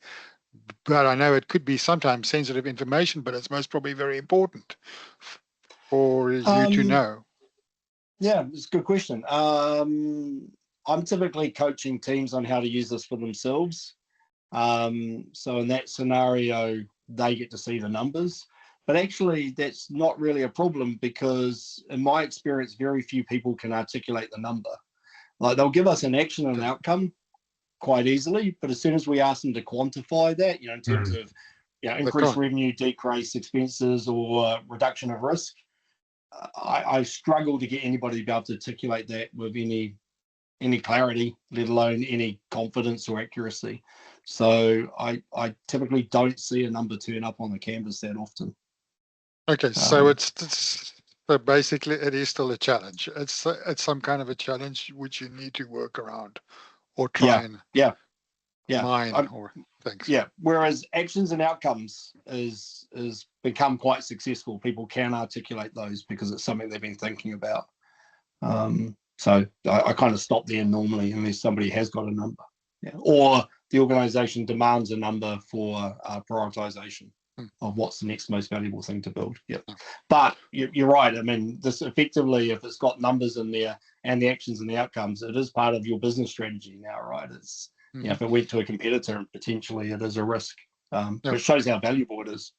E: But I know it could be sometimes sensitive information, but it's most probably very important for you to know.
B: Yeah, it's a good question. I'm typically coaching teams on how to use this for themselves. So in that scenario, they get to see the numbers. But actually, that's not really a problem because in my experience, very few people can articulate the number. Like they'll give us an action and an outcome quite easily, but as soon as we ask them to quantify that, in terms of increased revenue, decreased expenses, or reduction of risk, I struggle to get anybody to be able to articulate that with any clarity, let alone any confidence or accuracy. So I typically don't see a number turn up on the canvas that often.
E: Okay, so so basically it is still a challenge. It's some kind of a challenge which you need to work around or try and mine or things.
B: Yeah. Whereas actions and outcomes is become quite successful. People can articulate those because it's something they've been thinking about. So I kind of stop there normally unless somebody has got a number, or the organization demands a number for prioritization of what's the next most valuable thing to build. But you're right. I mean, this effectively, if it's got numbers in there and the actions and the outcomes, it is part of your business strategy now, right? It's if it went to a competitor, potentially it is a risk, which shows how valuable it is.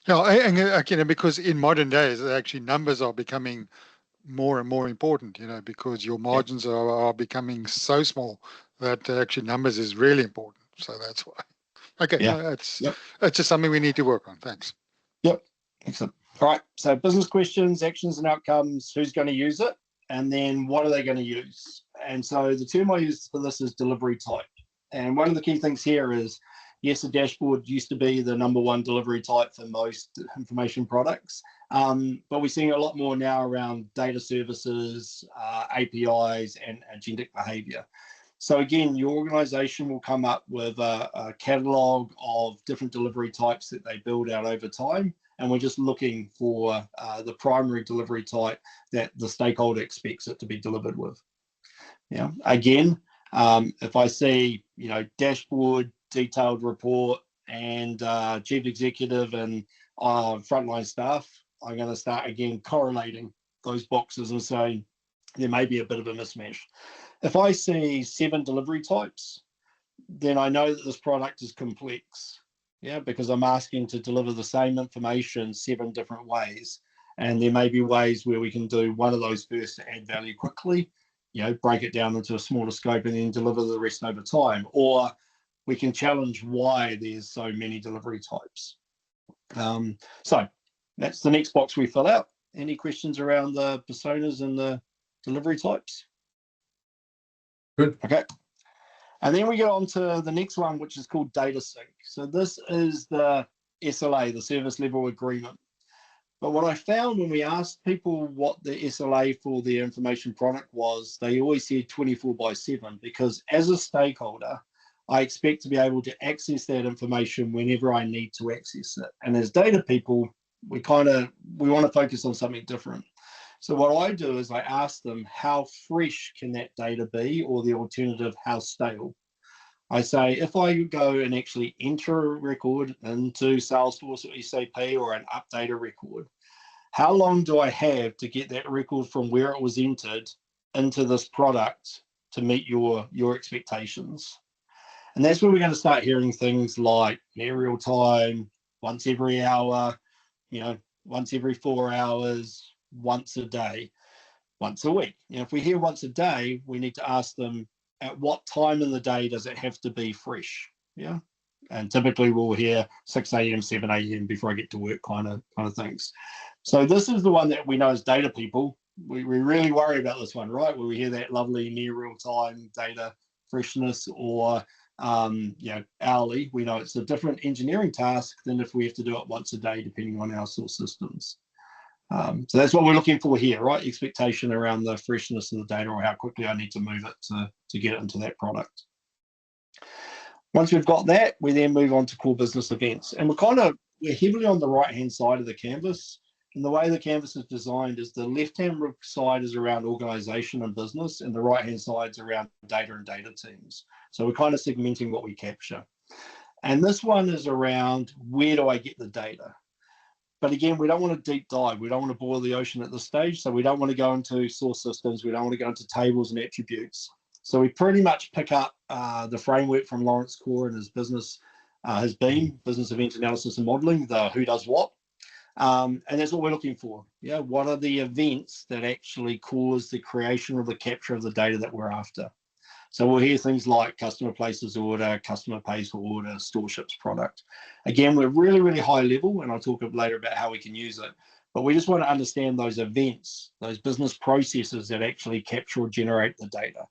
E: No, and because in modern days, actually numbers are becoming more and more important, because your margins are becoming so small that actually numbers is really important. So that's why. Okay, it's just something we need to work on. Thanks.
B: Excellent. All right, so business questions, actions and outcomes, who's going to use it, and then what are they going to use? And so the term I use for this is delivery type. And one of the key things here is, yes, a dashboard used to be the #1 delivery type for most information products, but we're seeing a lot more now around data services, APIs, and agentic behavior. So again, your organization will come up with a catalog of different delivery types that they build out over time. And we're just looking for the primary delivery type that the stakeholder expects it to be delivered with. Again, if I see, dashboard, detailed report, and chief executive and frontline staff, I'm going to start again correlating those boxes and saying there may be a bit of a mismatch. If I see 7 delivery types, then I know that this product is complex, because I'm asking to deliver the same information 7 different ways. And there may be ways where we can do one of those first to add value quickly, break it down into a smaller scope and then deliver the rest over time. Or we can challenge why there's so many delivery types. So that's the next box we fill out. Any questions around the personas and the delivery types?
C: Good.
B: Okay. And then we go on to the next one, which is called data sync. So this is the SLA, the service level agreement. But what I found when we asked people what the SLA for their information product was, they always said 24/7, because as a stakeholder, I expect to be able to access that information whenever I need to access it. And as data people, we want to focus on something different. So what I do is I ask them, how fresh can that data be, or the alternative, how stale? I say, if I go and actually enter a record into Salesforce or SAP, or an update a record, how long do I have to get that record from where it was entered into this product to meet your expectations? And that's where we're going to start hearing things like near real time, once every hour, once every 4 hours, once a day, once a week. If we hear once a day, we need to ask them, at what time in the day does it have to be fresh? Yeah. And typically we'll hear 6 a.m., 7 a.m. before I get to work kind of things. So this is the one that we know as data people. We really worry about this one, right? Where we hear that lovely near real time data freshness, or hourly. We know it's a different engineering task than if we have to do it once a day, depending on our source systems. So that's what we're looking for here, right? Expectation around the freshness of the data, or how quickly I need to move it to get it into that product. Once we've got that, we then move on to core business events. And we're heavily on the right-hand side of the canvas. And the way the canvas is designed is the left-hand side is around organization and business, and the right-hand side is around data and data teams. So we're kind of segmenting what we capture. And this one is around, where do I get the data? But again, we don't want to deep dive. We don't want to boil the ocean at this stage. So we don't want to go into source systems. We don't want to go into tables and attributes. So we pretty much pick up the framework from Lawrence Core and his business, his BEAM, Business Event Analysis and Modeling, the who does what. And that's what we're looking for. Yeah, what are the events that actually cause the creation or the capture of the data that we're after? So we'll hear things like customer places order, customer pays for order, store ships product. Again, we're really, really high level, and I'll talk later about how we can use it. But we just want to understand those events, those business processes that actually capture or generate the data.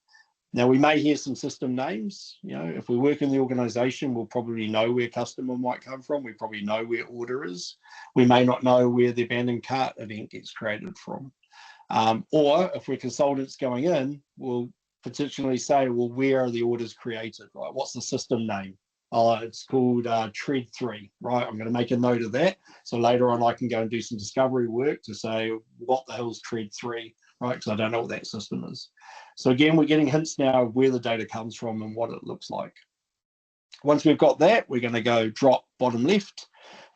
B: Now, we may hear some system names. If we work in the organization, we'll probably know where customer might come from. We probably know where order is. We may not know where the abandoned cart event gets created from. Or if we're consultants going in, we'll potentially say, well, where are the orders created, right? What's the system name? It's called Tread3, right? I'm going to make a note of that. So later on, I can go and do some discovery work to say, what the hell's Tread3, right? Because I don't know what that system is. So again, we're getting hints now of where the data comes from and what it looks like. Once we've got that, we're going to go drop bottom left,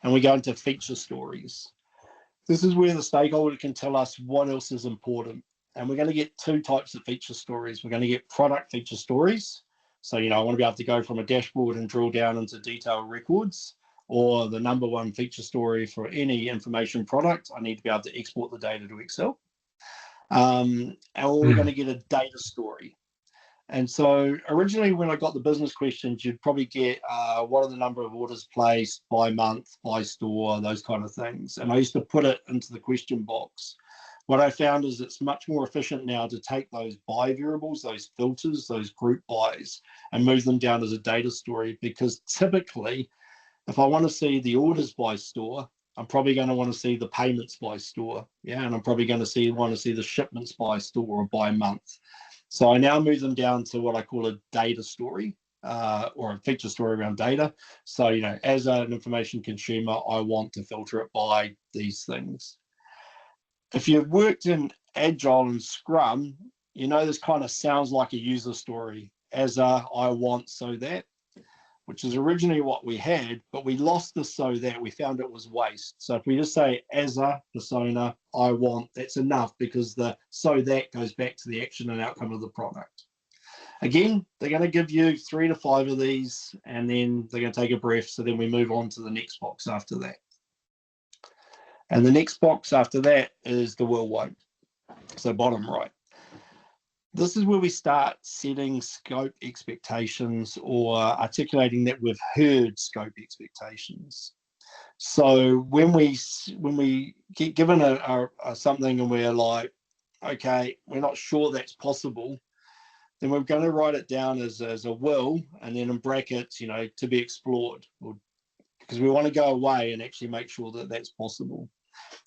B: and we go into feature stories. This is where the stakeholder can tell us what else is important. And we're going to get two types of feature stories. We're going to get product feature stories. So, I want to be able to go from a dashboard and drill down into detailed records, or the number one feature story for any information product, I need to be able to export the data to Excel. And we're going to get a data story. And so originally when I got the business questions, you'd probably get what are the number of orders placed by month, by store, those kind of things. And I used to put it into the question box. What I found is it's much more efficient now to take those by variables, those filters, those group bys, and move them down as a data story, because typically, if I want to see the orders by store, I'm probably going to want to see the payments by store. Yeah, and I'm probably going to want to see the shipments by store or by month. So I now move them down to what I call a data story, or a feature story around data. So, as an information consumer, I want to filter it by these things. If you've worked in Agile and Scrum, this kind of sounds like a user story, as a I want so that, which is originally what we had, but we lost the so that. We found it was waste. So if we just say as a persona, I want, that's enough, because the so that goes back to the action and outcome of the product. Again, they're going to give you 3 to 5 of these, and then they're going to take a breath. So then we move on to the next box after that. And the next box after that is the worldwide. So bottom right. this is where we start setting scope expectations or articulating that we've heard scope expectations. So when we get given a something and we're like, okay, we're not sure that's possible, then we're going to write it down as a will, and then in brackets, you know, to be explored, because we want to go away and actually make sure that that's possible.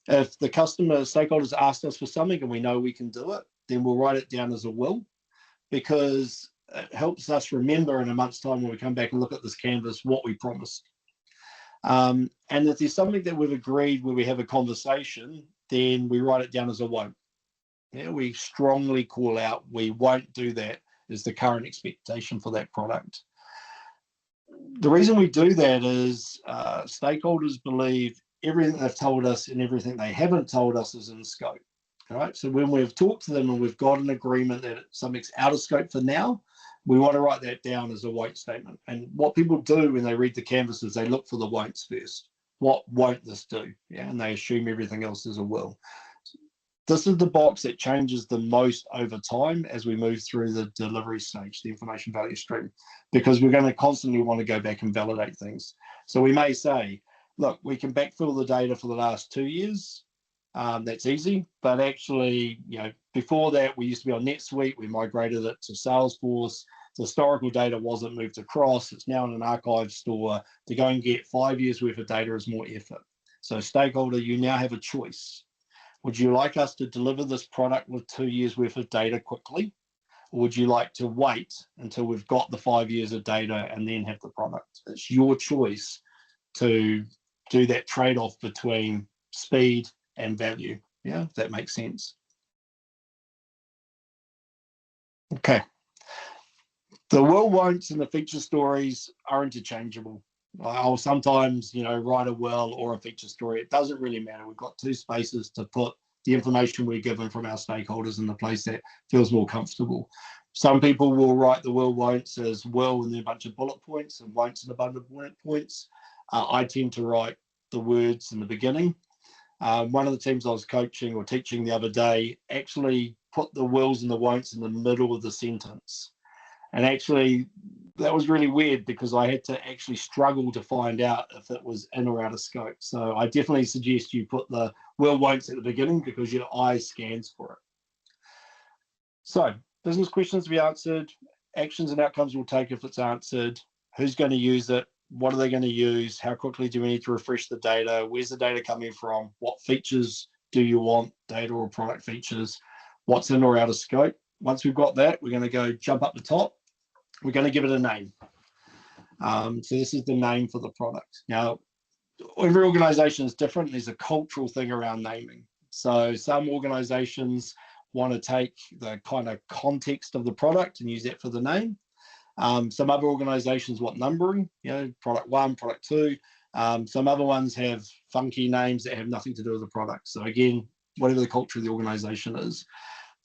B: If the customer stakeholders asked us for something and we know we can do it, then we'll write it down as a will, because it helps us remember in a month's time when we come back and look at this canvas what we promised. And if there's something that we've agreed where we have a conversation, then we write it down as a won't. Yeah, we strongly call out we won't do that is the current expectation for that product. The reason we do that is stakeholders believe everything they've told us and everything they haven't told us is in scope. All right, so when we've talked to them and we've got an agreement that something's out of scope for now, we want to write that down as a won't statement. And what people do when they read the canvas is they look for the won'ts first. What won't this do? Yeah, and they assume everything else is a will. This is the box that changes the most over time as we move through the delivery stage, the information value stream, because we're going to constantly want to go back and validate things. So we may say, look, we can backfill the data for the last 2 years. That's easy, but actually, you know, before that, we used to be on NetSuite. We migrated it to Salesforce. The historical data wasn't moved across. It's now in an archive store. To go and get 5 years worth of data is more effort. So stakeholder, you now have a choice. Would you like us to deliver this product with 2 years worth of data quickly? Or would you like to wait until we've got the 5 years of data and then have the product? It's your choice to do that trade-off between speed and value. Yeah, if that makes sense. Okay. The will, won'ts and the feature stories are interchangeable. I'll sometimes, you know, write a will or a feature story. It doesn't really matter. We've got two spaces to put the information we're given from our stakeholders in the place that feels more comfortable. Some people will write the will, won'ts as will and then a bunch of bullet points, and won'ts and a bunch of bullet points. I tend to write the words in the beginning. One of the teams I was coaching or teaching the other day actually put the wills and the won'ts in the middle of the sentence. And actually, that was really weird because I had to actually struggle to find out if it was in or out of scope. So I definitely suggest you put the will, won'ts at the beginning because your eye scans for it. So business questions to be answered, actions and outcomes we'll take if it's answered, who's going to use it, what are they going to use, how quickly do we need to refresh the data, where's the data coming from, what features do you want, data or product features, what's in or out of scope. Once we've got that, we're going to go jump up the top. We're going to give it a name. So this is the name for the product. Now, every organization is different. There's a cultural thing around naming. So some organizations want to take the kind of context of the product and use that for the name. Some other organizations want numbering, you know, product 1, product 2. Some other ones have funky names that have nothing to do with the product. So again, whatever the culture of the organization is.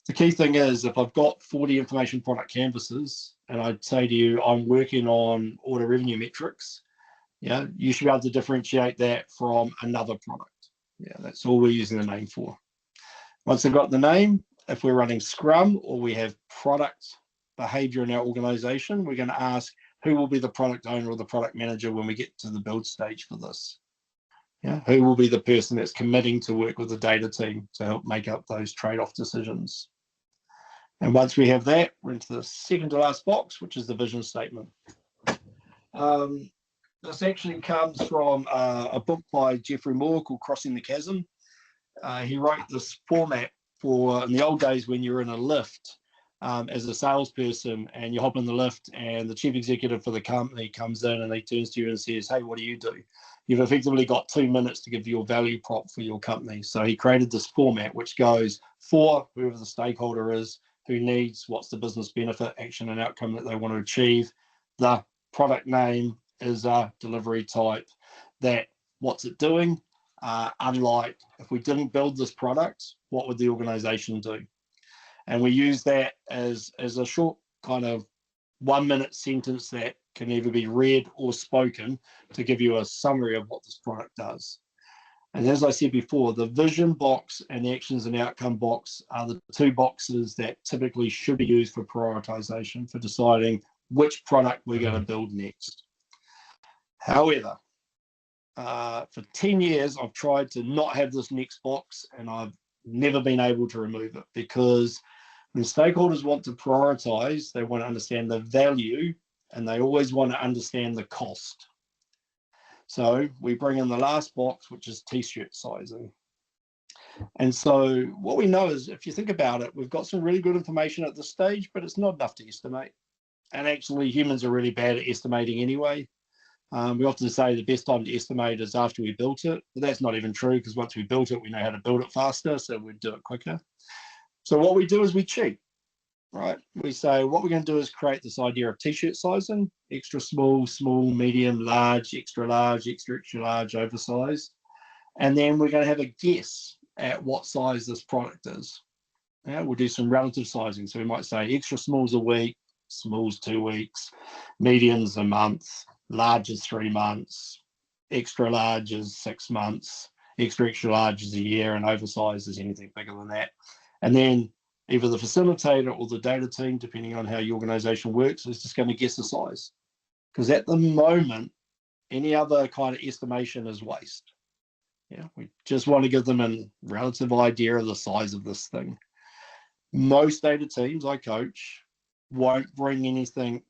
B: The key thing is if I've got 40 information product canvases and I'd say to you, I'm working on order revenue metrics, yeah, you should be able to differentiate that from another product. Yeah, that's all we're using the name for. Once I've got the name, if we're running Scrum or we have product behavior in our organization, we're going to ask who will be the product owner or the product manager when we get to the build stage for this. Yeah, who will be the person that's committing to work with the data team to help make up those trade-off decisions. And once we have that, we're into the second to last box, which is the vision statement. This actually comes from a book by Jeffrey Moore called Crossing the Chasm. He wrote this format for, in the old days when you're in a lift as a salesperson and you hop in the lift and the chief executive for the company comes in and he turns to you and says, hey, what do you do? You've effectively got 2 minutes to give your value prop for your company. So he created this format which goes for whoever the stakeholder is, who needs, what's the business benefit, action and outcome that they want to achieve. The product name is a delivery type, that what's it doing? Unlike if we didn't build this product, what would the organization do? And we use that as a short kind of 1 minute sentence that can either be read or spoken to give you a summary of what this product does. And as I said before, the vision box and the actions and outcome box are the two boxes that typically should be used for prioritization, for deciding which product we're going to build next. However, for 10 years, I've tried to not have this next box, and I've never been able to remove it, because when stakeholders want to prioritize, they want to understand the value, and they always want to understand the cost. So we bring in the last box, which is t-shirt sizing. And so what we know is, if you think about it, we've got some really good information at this stage, but it's not enough to estimate. And actually, humans are really bad at estimating anyway. We often say the best time to estimate is after we built it, but that's not even true, because once we built it, we know how to build it faster, so we'd do it quicker. So what we do is we cheat, right? We say what we're going to do is create this idea of t-shirt sizing: extra small, small, medium, large, extra large, extra large, oversized. And then we're going to have a guess at what size this product is. Yeah, we'll do some relative sizing. So we might say extra small's a week, small's 2 weeks, medium's a month, large is 3 months, extra large is 6 months, extra large is a year, and oversized is anything bigger than that. And then either the facilitator or the data team, depending on how your organization works, is just going to guess the size. Because at the moment, any other kind of estimation is waste. Yeah, we just want to give them a relative idea of the size of this thing. Most data teams I coach won't bring anything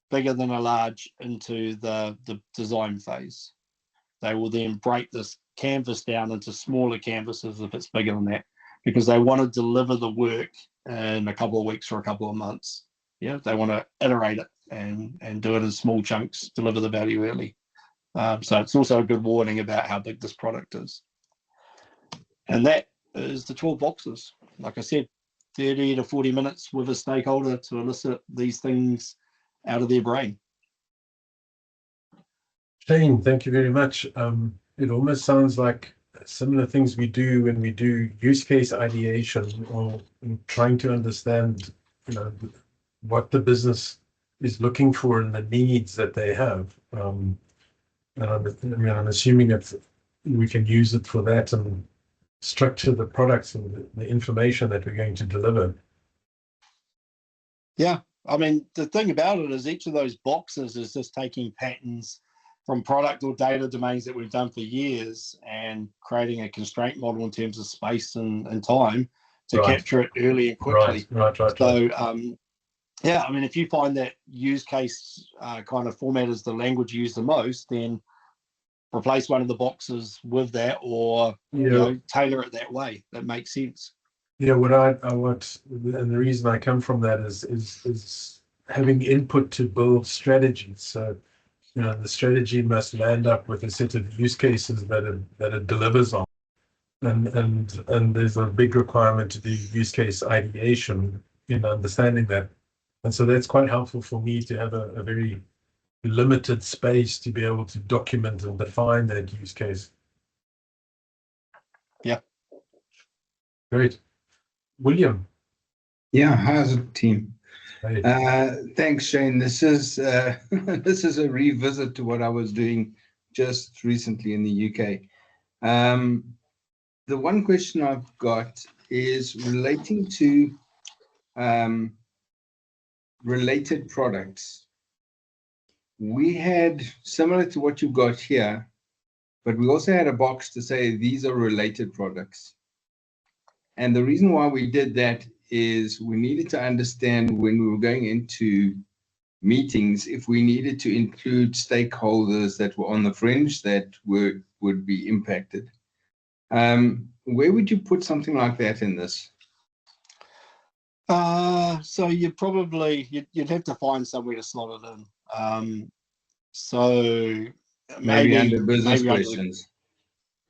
B: bigger than a large into the design phase. They will then break this canvas down into smaller canvases if it's bigger than that, because they want to deliver the work in a couple of weeks or a couple of months. Yeah, they want to iterate it and do it in small chunks, deliver the value early. So it's also a good warning about how big this product is. And that is the 12 boxes. Like I said, 30 to 40 minutes with a stakeholder to elicit these things out of their brain.
C: Shane, thank you very much. It almost sounds like similar things we do when we do use case ideation, or trying to understand, what the business is looking for and the needs that they have. And I'm assuming that we can use it for that and structure the products and the information that we're going to deliver.
B: Yeah, I mean, the thing about it is each of those boxes is just taking patterns from product or data domains that we've done for years and creating a constraint model in terms of space and time to capture it early and quickly.
C: Right.
B: So, yeah, I mean, if you find that use case kind of format is the language you use the most, then replace one of the boxes with that, or tailor it that way. That makes sense.
C: Yeah, what I want, and the reason I come from that is having input to build strategies. So, the strategy must land up with a set of use cases that it delivers on, and there's a big requirement to do use case ideation in understanding that, and so that's quite helpful for me to have a very limited space to be able to document and define that use case.
B: Yeah.
C: Great. William.
G: Yeah, how's it, team?
C: Hey.
G: Thanks, Shane. This is this is a revisit to what I was doing just recently in the UK. The one question I've got is relating to related products. We had, similar to what you've got here, but we also had a box to say these are related products. And the reason why we did that is we needed to understand, when we were going into meetings, if we needed to include stakeholders that were on the fringe that would be impacted. Where would you put something like that in this?
B: So you'd have to find somewhere to slot it in. So
G: maybe under business questions.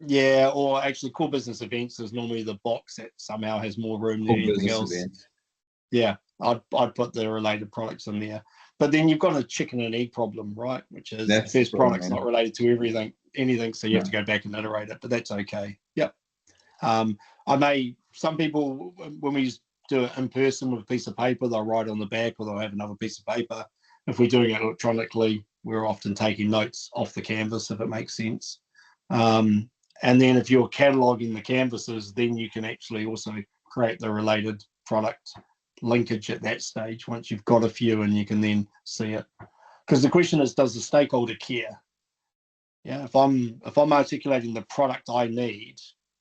B: Yeah, or actually core business events is normally the box that somehow has more room than anything else. Events. Yeah, I'd put the related products in there. But then you've got a chicken and egg problem, right? Which is the first product's not related to anything, so you have to go back and iterate it, but that's okay. Yep. Some people, when we do it in person with a piece of paper, they'll write on the back, or they'll have another piece of paper. If we're doing it electronically, we're often taking notes off the canvas, if it makes sense. And then if you're cataloging the canvases, then you can actually also create the related product linkage at that stage once you've got a few and you can then see it. Because the question is, does the stakeholder care? Yeah, if I'm articulating the product I need,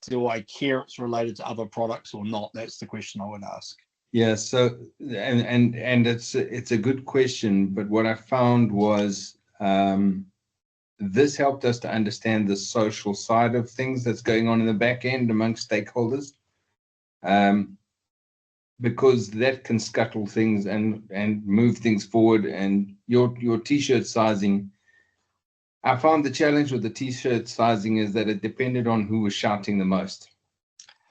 B: do I care it's related to other products or not? That's the question I would ask.
G: Yeah, so and it's a good question, but what I found was this helped us to understand the social side of things that's going on in the back end amongst stakeholders, because that can scuttle things and move things forward. And your t-shirt sizing, I found the challenge with the t-shirt sizing is that it depended on who was shouting the most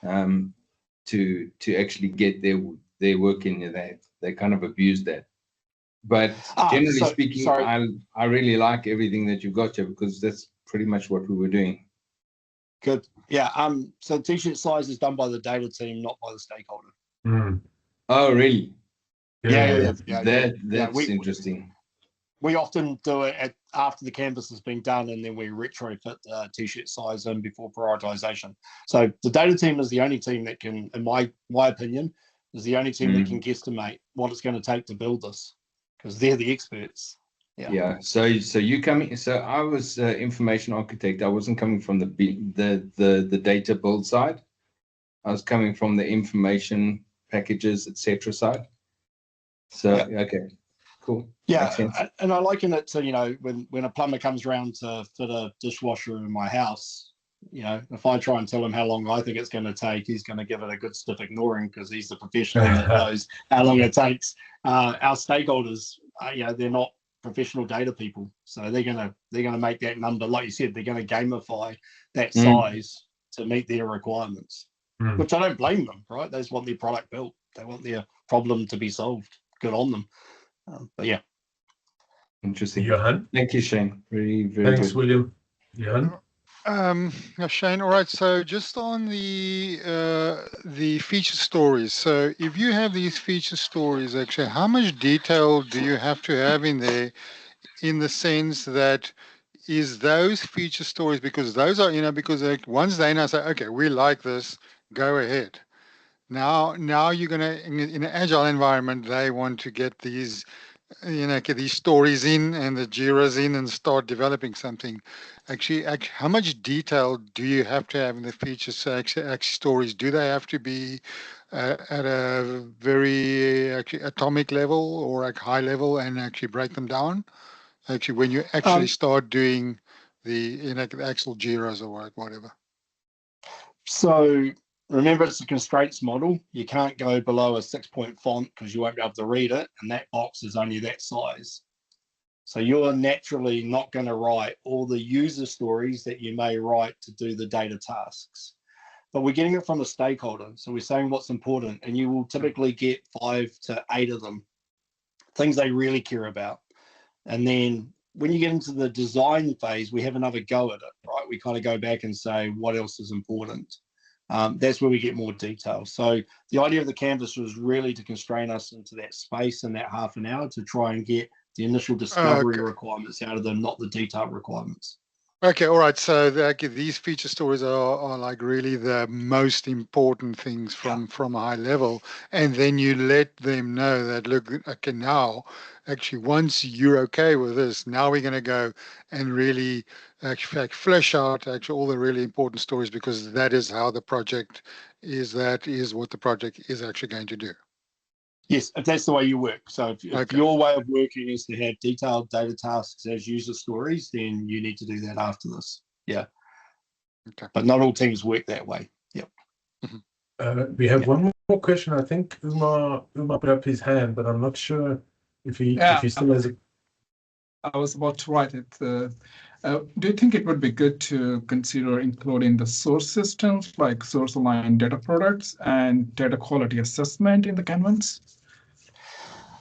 G: to actually get their work in there. They kind of abused that. But generally speaking, I really like everything that you've got here, because that's pretty much what we were doing.
B: Good. Yeah. So t-shirt size is done by the data team, not by the stakeholder.
C: Mm.
G: Oh, really?
B: Yeah.
G: That's interesting.
B: We often do it after the canvas has been done, and then we retrofit the t-shirt size in before prioritization. So the data team is the only team that can, in my opinion, is the only team that can guesstimate what it's going to take to build this, because they're the experts.
G: Yeah. So you coming? So I was information architect. I wasn't coming from the data build side. I was coming from the information packages, etc. side. So okay, cool.
B: Yeah, and I liken it to, when a plumber comes around to fit a dishwasher in my house, if I try and tell him how long I think it's going to take, he's going to give it a good stiff ignoring, because he's the professional that knows how long it takes. Our stakeholders, they're not professional data people, so they're gonna make that number, like you said, they're going to gamify that size to meet their requirements, which I don't blame them, right? They just want their product built. They want their problem to be solved. Good on them. But yeah.
G: Interesting.
C: Johan?
G: Thank you, Shane. Very, very
C: Thanks,
G: good.
C: William. Johan?
E: Shane, all right, so just on the feature stories. So if you have these feature stories, actually, how much detail do you have to have in there, in the sense that is those feature stories, because those are, because like once they now say, okay, we like this, go ahead. Now you're going to, in an agile environment, they want to get these, get these stories in and the JIRAs in and start developing something. Actually, how much detail do you have to have in the features? So actually stories, do they have to be at a very atomic level or like high level, and actually break them down? Actually, when you actually start doing the the actual JIRAs or whatever.
B: So remember, it's a constraints model. You can't go below a 6-point font because you won't be able to read it, and that box is only that size. So you're naturally not going to write all the user stories that you may write to do the data tasks. But we're getting it from a stakeholder. So we're saying what's important, and you will typically get 5 to 8 of them, things they really care about. And then when you get into the design phase, we have another go at it, right? We kind of go back and say, what else is important? That's where we get more detail. So the idea of the canvas was really to constrain us into that space in that half an hour to try and get the initial discovery requirements out of them, not the detailed requirements.
E: Okay, all right. So these feature stories are like really the most important things from a high level, and then you let them know that, look, okay, now actually once you're okay with this, now we're going to go and really actually flesh out actually all the really important stories, because that is how the project is. That is what the project is actually going to do.
B: Yes, if that's the way you work. So if your way of working is to have detailed data tasks as user stories, then you need to do that after this. Yeah.
E: Okay.
B: But not all teams work that way. Yep.
C: We have one more question. I think Uma put up his hand, but I'm not sure if he still has it.
H: I was about to write it. Do you think it would be good to consider including the source systems like source-aligned data products and data quality assessment in the canvas?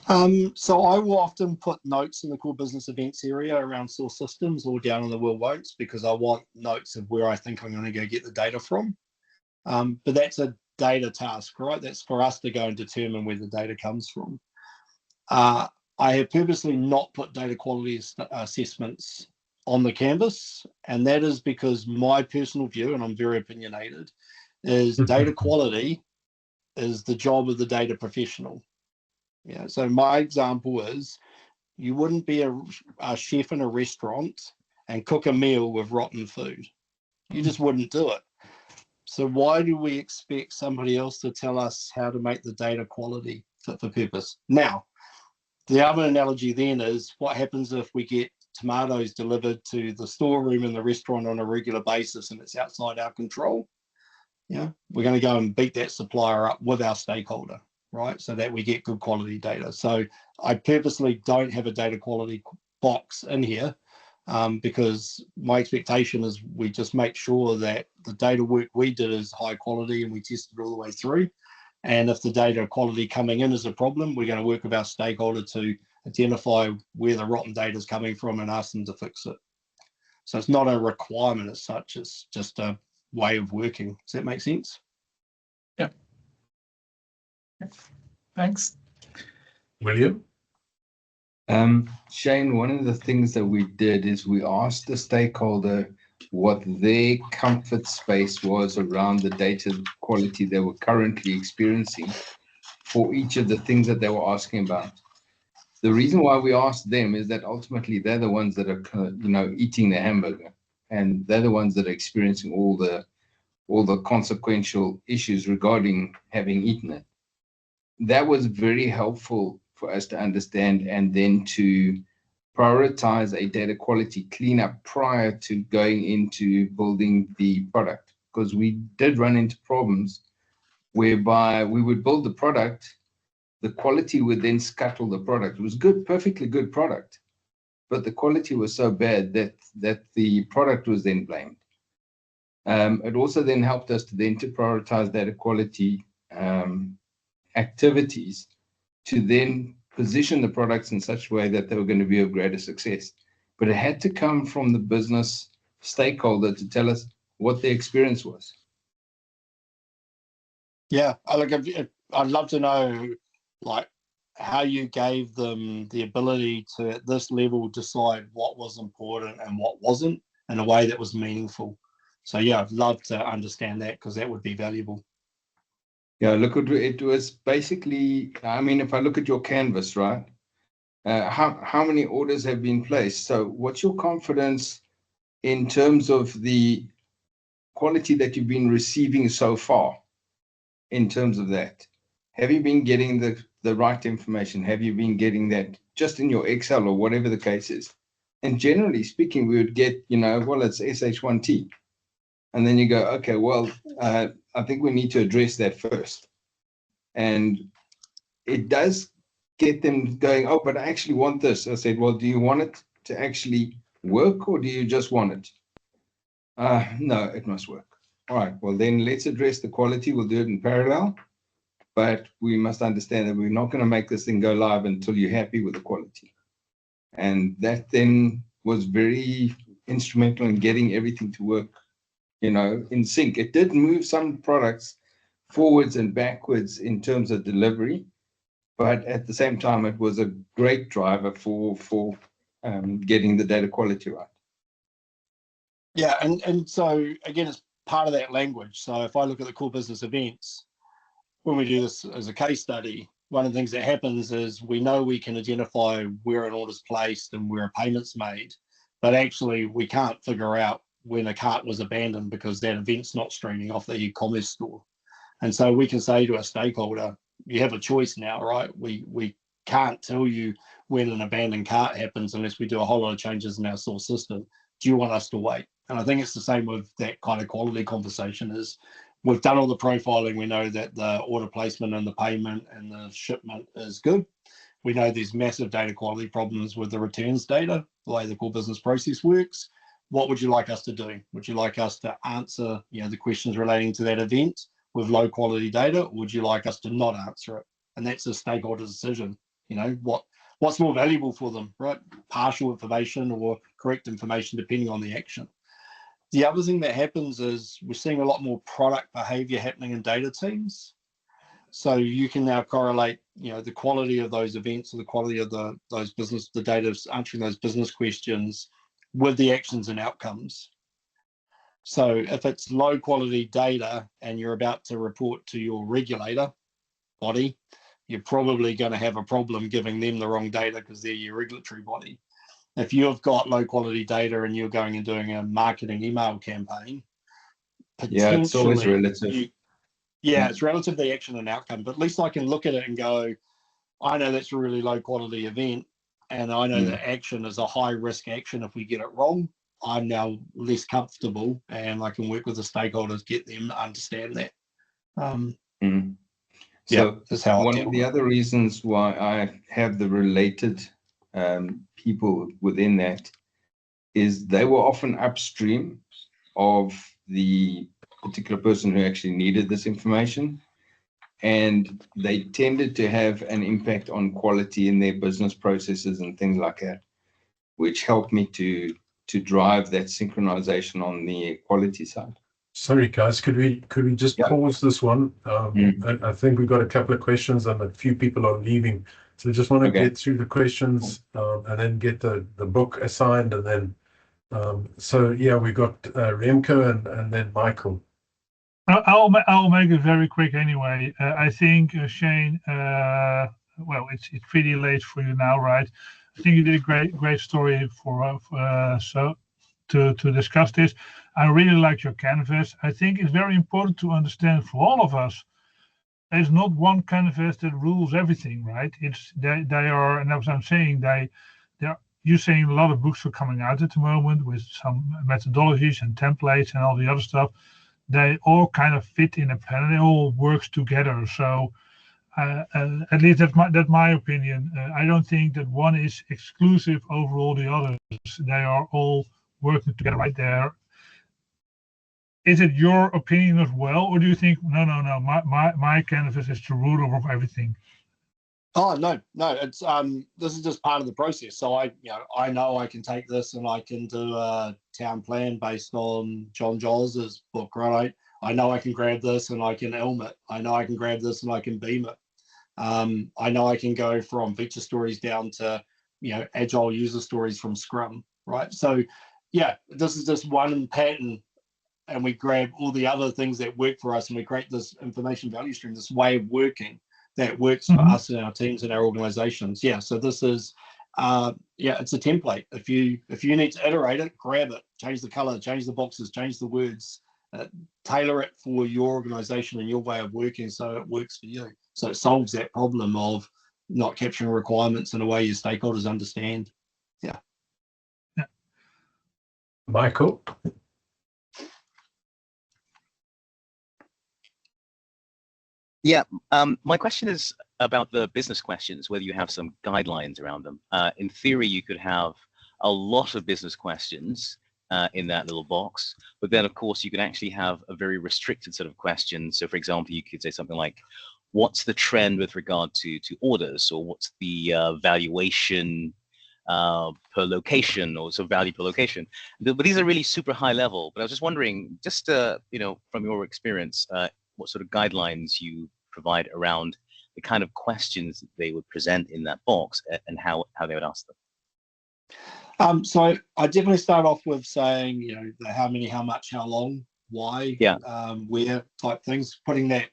B: So I will often put notes in the core business events area around source systems or down in the will won'ts, because I want notes of where I think I'm going to go get the data from. But that's a data task, right? That's for us to go and determine where the data comes from. I have purposely not put data quality assessments on the canvas. And that is because my personal view, and I'm very opinionated, is data quality is the job of the data professional. Yeah. So my example is, you wouldn't be a chef in a restaurant and cook a meal with rotten food. You just wouldn't do it. So why do we expect somebody else to tell us how to make the data quality fit for purpose? Now, the other analogy then is, what happens if we get tomatoes delivered to the storeroom in the restaurant on a regular basis and it's outside our control? Yeah, we're going to go and beat that supplier up with our stakeholder, right? So that we get good quality data. So I purposely don't have a data quality box in here, because my expectation is we just make sure that the data work we did is high quality and we test it all the way through. And if the data quality coming in is a problem, we're going to work with our stakeholder to identify where the rotten data is coming from and ask them to fix it. So it's not a requirement as such, it's just a way of working. Does that make sense?
H: Yeah. Thanks.
C: William?
G: Shane, one of the things that we did is we asked the stakeholder what their comfort space was around the data quality they were currently experiencing for each of the things that they were asking about. The reason why we asked them is that ultimately they're the ones that are, eating the hamburger, and they're the ones that are experiencing all the consequential issues regarding having eaten it. That was very helpful for us to understand, and then to prioritize a data quality cleanup prior to going into building the product, because we did run into problems whereby we would build the product, the quality would then scuttle the product. It was good, perfectly good product, but the quality was so bad that the product was then blamed. It also then helped us to prioritize data quality activities to then position the products in such a way that they were going to be of greater success. But it had to come from the business stakeholder to tell us what the experience was.
B: Yeah, I'd love to know, like, how you gave them the ability to, at this level, decide what was important and what wasn't in a way that was meaningful. So yeah, I'd love to understand that, because that would be valuable.
G: Yeah, look, it was basically, I mean, if I look at your canvas, right, how many orders have been placed? So what's your confidence in terms of the quality that you've been receiving so far in terms of that? Have you been getting the right information? Have you been getting that just in your Excel or whatever the case is? And generally speaking, we would get, well, it's SH1T. And then you go, okay, well, I think we need to address that first. And it does get them going, oh, but I actually want this. I said, well, do you want it to actually work, or do you just want it? No, it must work. All right, well, then let's address the quality. We'll do it in parallel. But we must understand that we're not going to make this thing go live until you're happy with the quality. And that then was very instrumental in getting everything to work, in sync. It did move some products forwards and backwards in terms of delivery, but at the same time, it was a great driver for getting the data quality right.
B: Yeah, and so again, it's part of that language. So if I look at the core business events, when we do this as a case study, one of the things that happens is we know we can identify where an order's placed and where a payment's made, but actually we can't figure out when a cart was abandoned because that event's not streaming off the e-commerce store. And so we can say to a stakeholder, you have a choice now, right? We can't tell you when an abandoned cart happens unless we do a whole lot of changes in our source system. Do you want us to wait? And I think it's the same with that kind of quality conversation. Is we've done all the profiling. We know that the order placement and the payment and the shipment is good. We know there's massive data quality problems with the returns data, the way the core business process works. What would you like us to do? Would you like us to answer, the questions relating to that event with low quality data, or would you like us to not answer it? And that's a stakeholder decision. What's more valuable for them, right? Partial information or correct information, depending on the action. The other thing that happens is we're seeing a lot more product behavior happening in data teams. So you can now correlate, the quality of those events or the quality of the data answering those business questions with the actions and outcomes. So if it's low quality data and you're about to report to your regulator body, you're probably going to have a problem giving them the wrong data because they're your regulatory body. If you've got low quality data and you're going and doing a marketing email campaign,
G: Yeah, it's always
B: potentially
G: relative.
B: it's relative to the action and outcome, but at least I can look at it and go, I know that's a really low quality event, and I know that action is a high risk action. If we get it wrong, I'm now less comfortable, and I can work with the stakeholders, get them to understand that.
G: So
B: that's how
G: one of the other reasons why I have the related people within that is they were often upstream of the particular person who actually needed this information, and they tended to have an impact on quality in their business processes and things like that, which helped me to drive that synchronization on the quality side.
C: Sorry, guys, could we just pause this one? I think we've got a couple of questions and a few people are leaving. So just want to get through the questions and then get the book assigned. And then, we got Remco and then Michael.
D: I'll make it very quick anyway. I think, Shane, well, it's pretty late for you now, right? I think you did a great story to discuss this. I really like your canvas. I think it's very important to understand for all of us, there's not one canvas that rules everything, right? They are, and as I'm saying, you're saying a lot of books are coming out at the moment with some methodologies and templates and all the other stuff. They all kind of fit in a plan. It all works together. So at least that's my opinion. I don't think that one is exclusive over all the others. They are all working together right there. Is it your opinion as well, or do you think no, my canvas is the ruler of everything?
B: Oh no, it's this is just part of the process. So I know I can take this and I can do a town plan based on John Jols's book, right? I know I can grab this and I can Elm it. I know I can grab this and I can Beam it. I know I can go from feature stories down to Agile user stories from Scrum, right? So this is just one pattern, and we grab all the other things that work for us and we create this information value stream, this way of working that works for us and our teams and our organizations. So this is it's a template. If you need to iterate it, grab it, change the color, change the boxes, change the words, tailor it for your organization and your way of working so it works for you. So it solves that problem of not capturing requirements in a way your stakeholders understand.
C: Michael?
F: My question is about the business questions, whether you have some guidelines around them. In theory, you could have a lot of business questions in that little box, but then of course you could actually have a very restricted set of questions. So for example, you could say something like, what's the trend with regard to orders, or what's the valuation per location, or so value per location. But these are really super high level. But I was just wondering, just from your experience, what sort of guidelines you provide around the kind of questions that they would present in that box and how they would ask them.
B: So I definitely start off with saying, the how many, how much, how long, why, where type things, putting that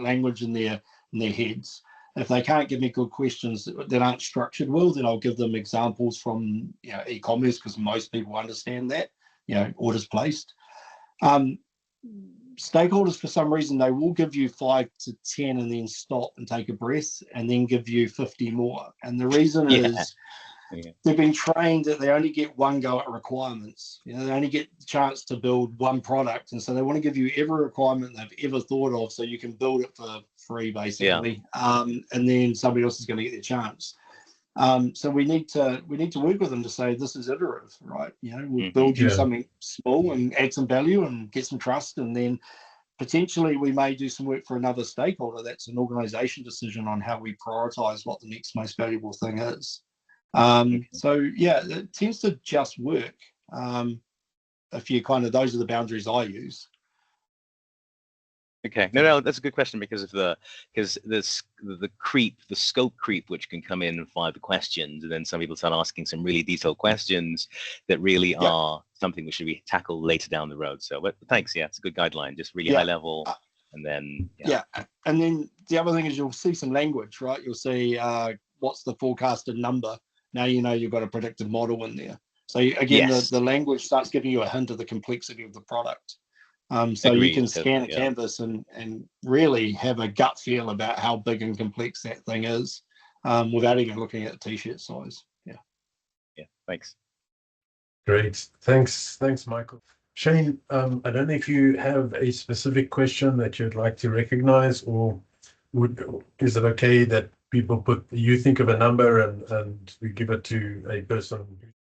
B: language in their heads. If they can't give me good questions that aren't structured well, then I'll give them examples from e-commerce, because most people understand that, orders placed. Stakeholders, for some reason, they will give you 5 to 10 and then stop and take a breath and then give you 50 more. And the reason is they've been trained that they only get one go at requirements. They only get the chance to build one product. And so they want to give you every requirement they've ever thought of so you can build it for free, basically. And then somebody else is going to get their chance. So we need to work with them to say this is iterative, right? We'll build you something small and add some value and get some trust, and then potentially we may do some work for another stakeholder. That's an organization decision on how we prioritize what the next most valuable thing is. So it tends to just work. Those are the boundaries I use.
F: Okay, no, that's a good question because of the scope creep, which can come in via the questions, and then some people start asking some really detailed questions that really are something which should be tackled later down the road. So, but thanks, it's a good guideline, just really high level, and then
B: and then the other thing is you'll see some language, right? You'll see what's the forecasted number. Now you know you've got a predictive model in there. So again, the language starts giving you a hint of the complexity of the product. So
F: Agreed,
B: you can scan
F: totally,
B: a canvas and really have a gut feel about how big and complex that thing is without even looking at the t-shirt size.
F: Yeah, thanks.
C: Great. Thanks, Michael. Shane, I don't know if you have a specific question that you'd like to recognize, or is it okay that people you think of a number and we give it to a person who's